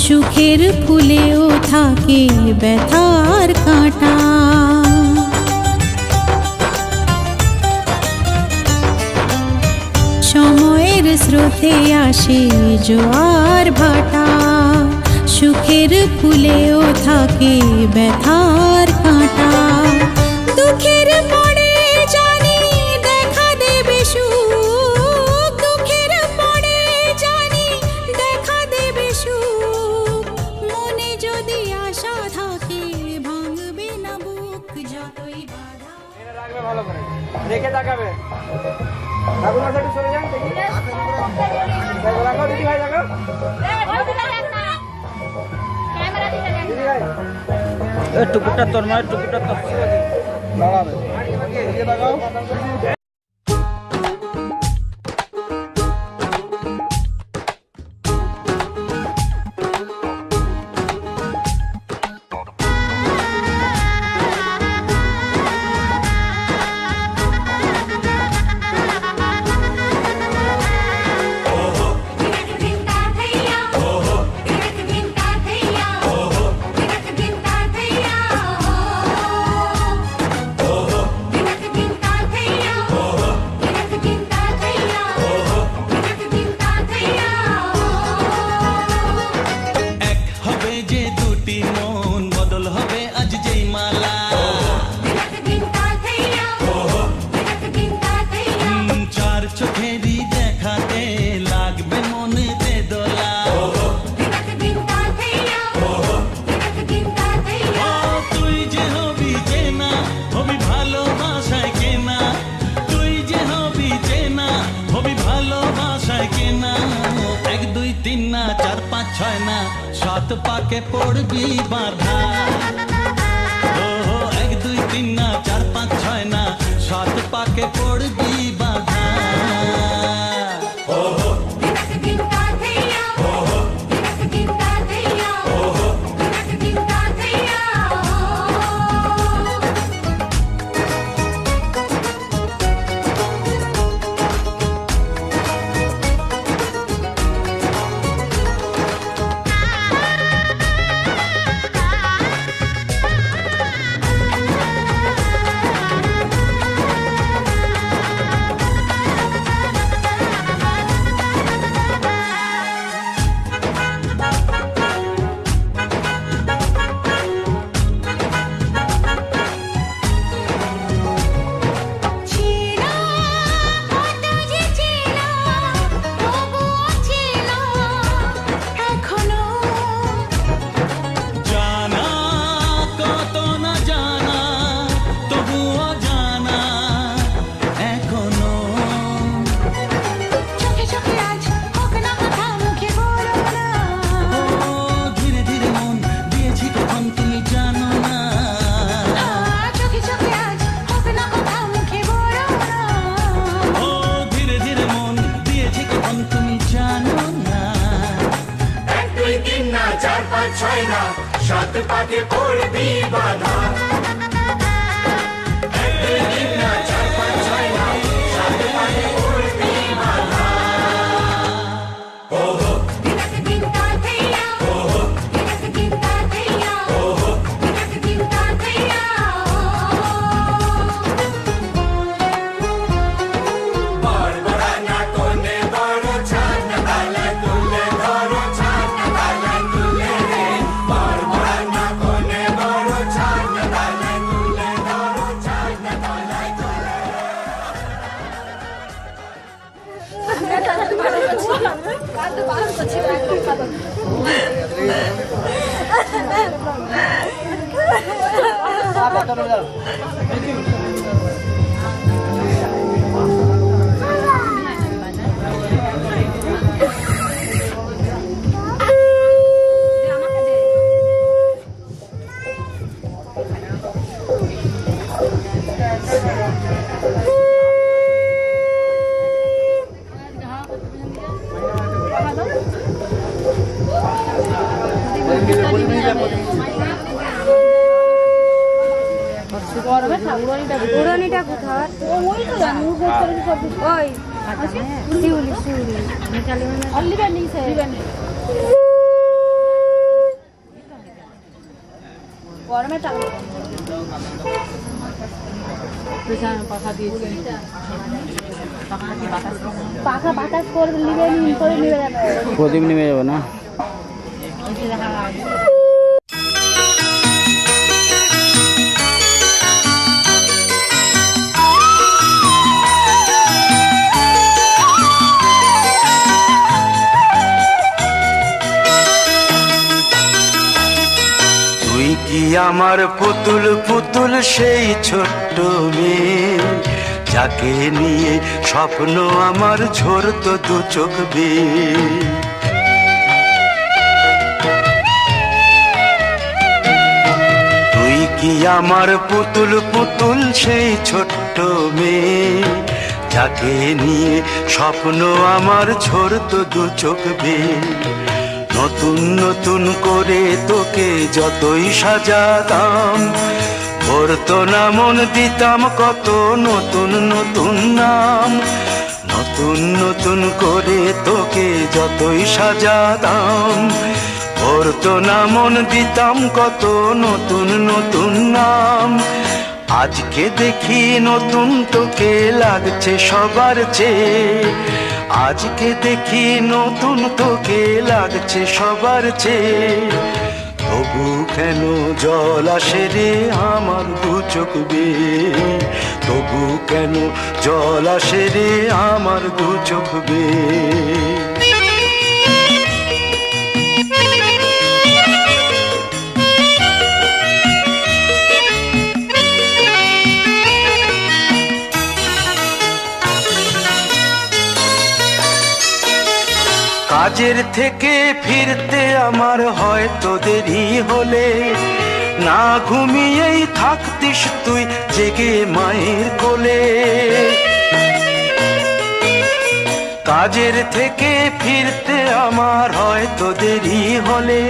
সুখের ফুলেও থাকে ব্যথার কাঁটা। সময়ের স্রোতে আসে জোয়ার ভাটা, সুখের ফুলেও থাকে ব্যথার কাঁটা। দুঃখের পরে জানি দেখা দেবে সুখ, দুঃখের পরে জানি দেখা দেবে সুখ। মনে যদি আশা থাকে ভাঙবে না বুক, যতই বাধা। রাখবে ভালো করে, রেখে তাকাবে। ঠাকুমার সাথে চলে যান, দেখি রাখো দিদি ভাই, রাখো দিদি ভাই। টুকুরটা তোর মায়ের, টুকুরটা তোর দাঁড়াবে, এদিকে তাকাও। সাত পাকে পড়বি বাধা, ও 1 2 3 না 4 5 6 না, সাত পাকে পড়বি বাধা। যায় না, সাত পাকে পড়বি বাধা। একদিন না, চার পাঁচ ছয় না, সাত পাকে পড়বি বাধা। ওহো দিনক দিন তা থেয়া, ওহো দিনক দিন তা থেয়া, ওহো দিনক দিন তা থেয়া। বড় বড় না কোনে বড় ছাদ না তালা তুলে ধরো, ছাদ না তালা তুলে রে। বড় বড় না কোনে বড় ছাদ না তালা তুলে ধরো, ছাদ না তালা তুলে। পুরনিটা কোথায়? ওই তো জানি ও গোল করে সব ওই শিউলি শিউলি নিকালি মানে অল্লি বেন্ডিং সে গরমে টাকা পেছন পাখা দিয়েছে পাখা বাতাস করে নিবে নিন করে নিবে যাবে প্রদীপ নিবে যাবে না। তুই কি আমার পুতুল পুতুল সেই ছোট্ট মেয়ে, যাকে নিয়ে স্বপ্ন আমার ঝরতো দু চোখ বেয়ে। তুই কি আমার পুতুল পুতুল সেই ছোট্ট মেয়ে, যাকে নিয়ে স্বপ্ন আমার ঝরতো দু চোখ বেয়ে। নতুন নতুন করে তোকে যতই সাজাতাম, ভরতো না মন দিতাম কত নতুন নতুন নাম। নতুন নতুন করে তোকে যতই সাজাতাম, ভরতো না মন দিতাম কত নতুন নতুন নাম। আজকে দেখি নতুন তোকে লাগছে সবার চেয়ে, আজকে দেখি নতুন তোকে লাগছে সবার চেয়ে। তবু কেন জল আসে রে আমার দু চোখ বেয়ে, তবু কেন জল আসে রে আমার দু চোখ বেয়ে। কাজের থেকে ফিরতে আমার হয়তো দেরি হলে, না ঘুমিয়েই থাকতিস তুই জেগে মায়ের কোলে। কাজের থেকে ফিরতে আমার হয়তো দেরি হলে,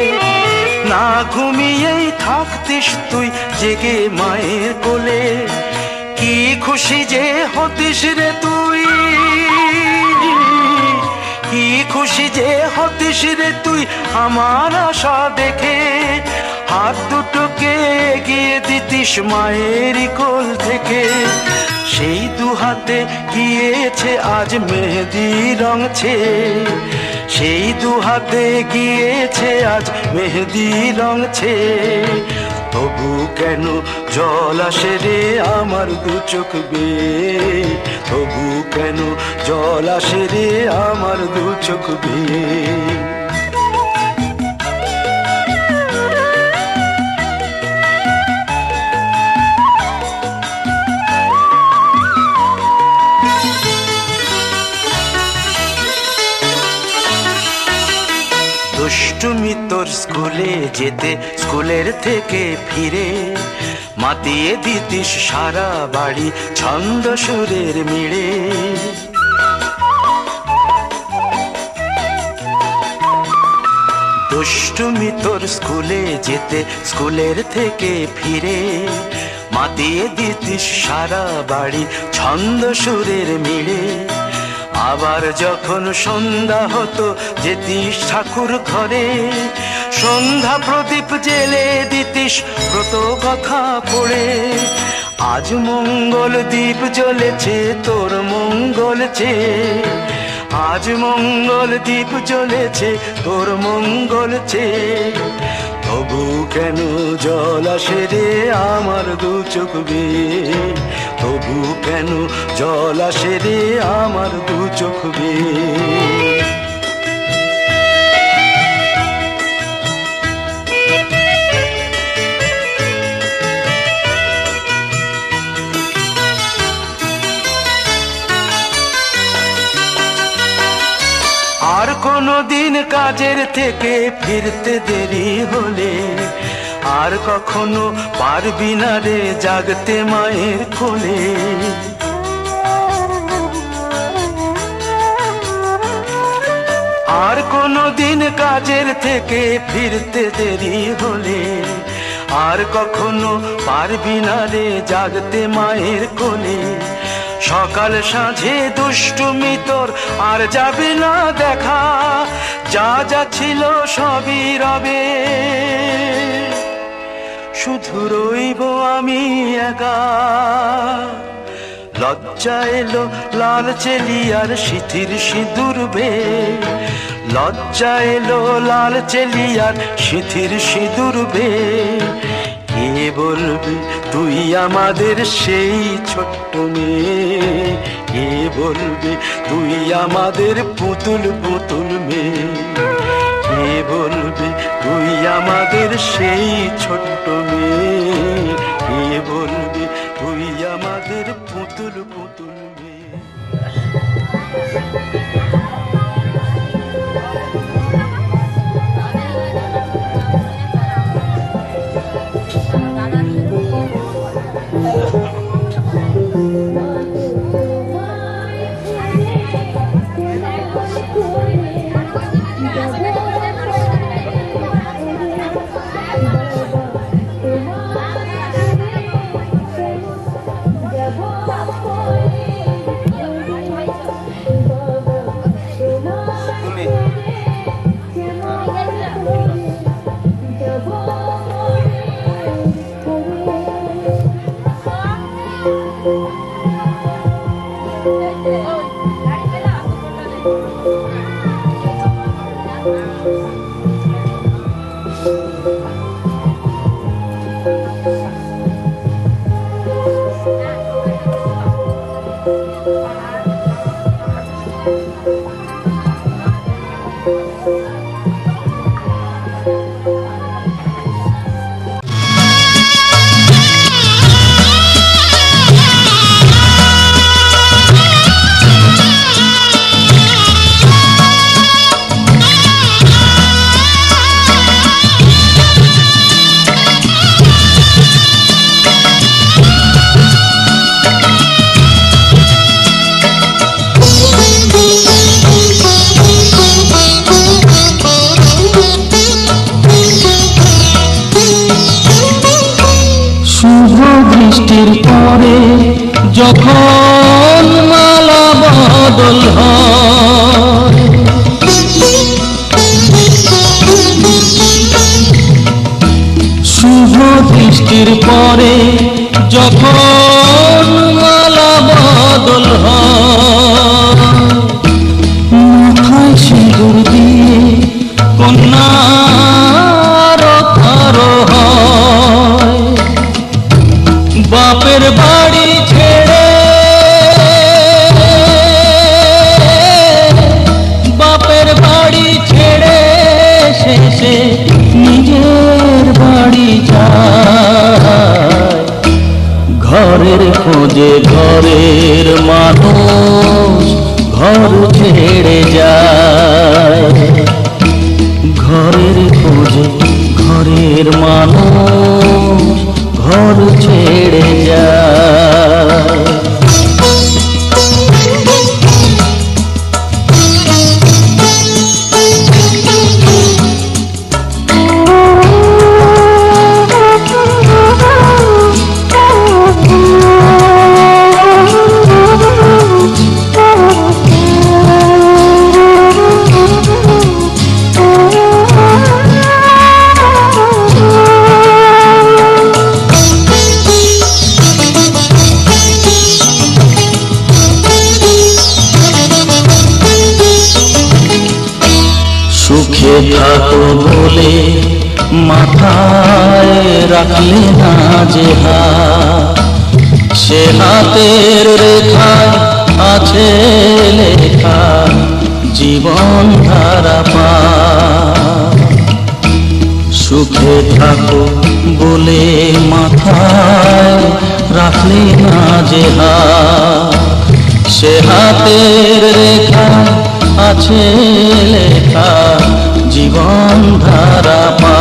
না ঘুমিয়েই থাকতিস তুই জেগে মায়ের কোলে। কি খুশি যে হতিস রে তুই, কি খুশি যে হতিস রে তুই আমার আশা দেখে। হাত দুটোকে এগিয়ে দিতিস মায়েরই কোল থেকে, সেই দু হাতে গিয়েছে আজ মেহেদি রং ছেয়ে। সেই দু হাতে গিয়েছে আজ মেহেদি রং ছেয়ে। তবু কেন জল আসে রে আমার দু চোখ বেয়ে, তবু কেন জল আসে রে আমার দু চোখ বেয়ে। দুষ্টুমি তোর স্কুলে যেতে, স্কুলের থেকে ফিরে মাতিয়ে দিতিস সারা বাড়ি ছন্দ সুরের মিড়ে। দুষ্টুমি তোর স্কুলে যেতে, স্কুলের থেকে ফিরে মাতিয়ে দিতিস সারা বাড়ি ছন্দ সুরের মিলে। আবার যখন সন্ধ্যা হতো যেতিস ঠাকুর ঘরে, সন্ধ্যা প্রদীপ জেলে দিতিস ব্রত কথা পড়ে। আজ মঙ্গল দ্বীপ জ্বলেছে তোর মঙ্গল চেয়ে, আজ মঙ্গল দ্বীপ জ্বলেছে তোর মঙ্গল চেয়ে। তবু কেন জল আসে রে আমার দু চোখ বেয়ে, তবু কেন জল আসে রে আমার দু চোখ বেয়ে। আর কোনো দিন কাজের থেকে ফিরতে দেরি হলে, আর কখনো পারবি না রে জাগতে মায়ের কোলে। আর কোনো দিন কাজের থেকে ফিরতে দেরি হলে, আর কখনো পারবি না রে জাগতে মায়ের কোলে। সকাল সাঁঝে দুষ্টুমি তোর আর যাবে না দেখা, যা যা ছিল সবই রবে, শুধু রইব আমি একা। লজ্জা এলো লাল চেলিয়ার সিথির সিঁদুর বে, লজ্জা এলো লাল চেলিয়ার সিথির সিঁদুর বে। কে বলবে তুই আমাদের সেই ছোট্ট মেয়ে, কে বলবে তুই আমাদের পুতুল পুতুল মেয়ে, কে বলবে তুই আমাদের সেই ছোট্ট মেয়ে, কে বলবে তুই আমাদের পুতুল পুতুল মেয়ে। বৃষ্টির পরে যখন মালা বদল হয়, শুভ বৃষ্টির পরে যখন মালা বদল হয়, মাথায় সিঁদুর দিয়ে কন্যার আরো হয়। বাপের বাড়ি ছেড়ে, বাপের বাড়ি ছেড়ে শেষে নিজের বাড়ি যায়। ঘরের খোঁজে ঘরের মানুষ ঘর ছেড়ে যায়, ঘরের খোঁজে ঘরের মানুষ ঘর ছেড়ে যায়। মাথায় রাখলে না যে হাত, সে হাতের রেখায় আছে লেখা জীবন ধারা পা। সুখে থাকো বলে মাথায় রাখলে না যে হাত, সে হাতের রেখায় আছে লেখা জীবন ধারা পা।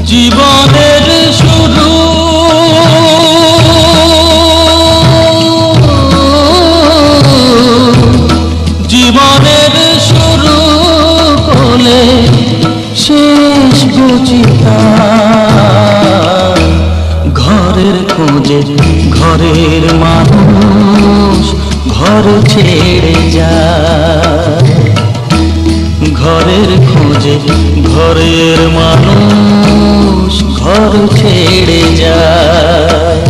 জীবনের শুরু জীবনের শুরু হলে শেষ বুঝিতা, ঘরের খোঁজে ঘরের মানুষ ঘর ছেড়ে যায়, ঘরের খোঁজে ঘরের মানুষ ঘর ছেড়ে যায়।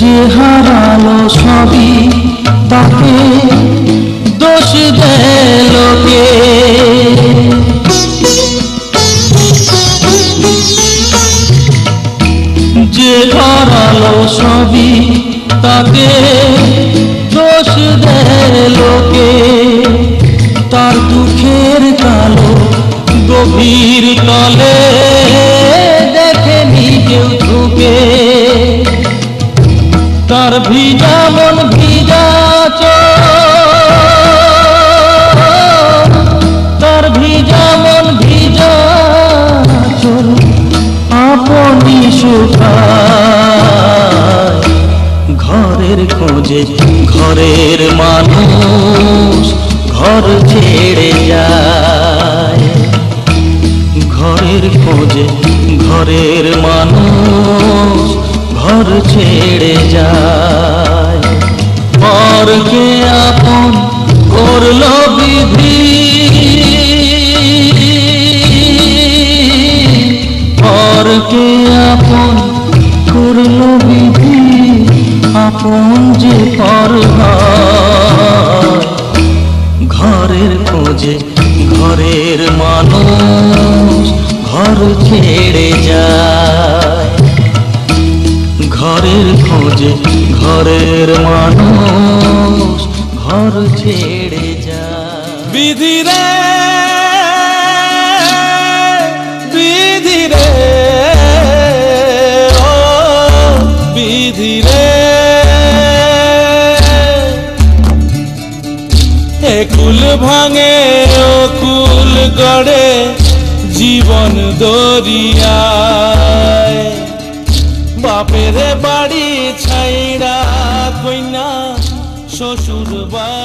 যে হারালো সবই তাকে দোষ দেয় লোকে, যে হারালো সবই তাকে দোষ দেয় লোকে, তার দুঃখের কালো গভীর তলে দেখেনি কেউ ঝুঁকে, তার ভিজা মন ভিজা তার ভিজা মন ভিজা চোর আপনি শুকায়, ঘরের খোঁজে ঘরের মানুষ ঘর ছেড়ে যায়, ঘরের খোঁজে ঘরের মানুষ ঘর ছেড়ে যায়। পরকে আপন করলো বিধি, পরকে আপন করলো বিধি, আপন যে পর হয়, ঘরের খোঁজে ঘরের মানুষ ঘর ছেড়ে যায়, ঘরের খোঁজে ঘরের মানুষ ঘর ছেড়ে যায়। বিধি রে বিধি রে ও বিধি রে, একুল ভাঙে ও কুল গড়ে জীবন দরিয়ায়, বাপের বাড়ি ছাইড়া কইনা শ্বশুর বাড়ি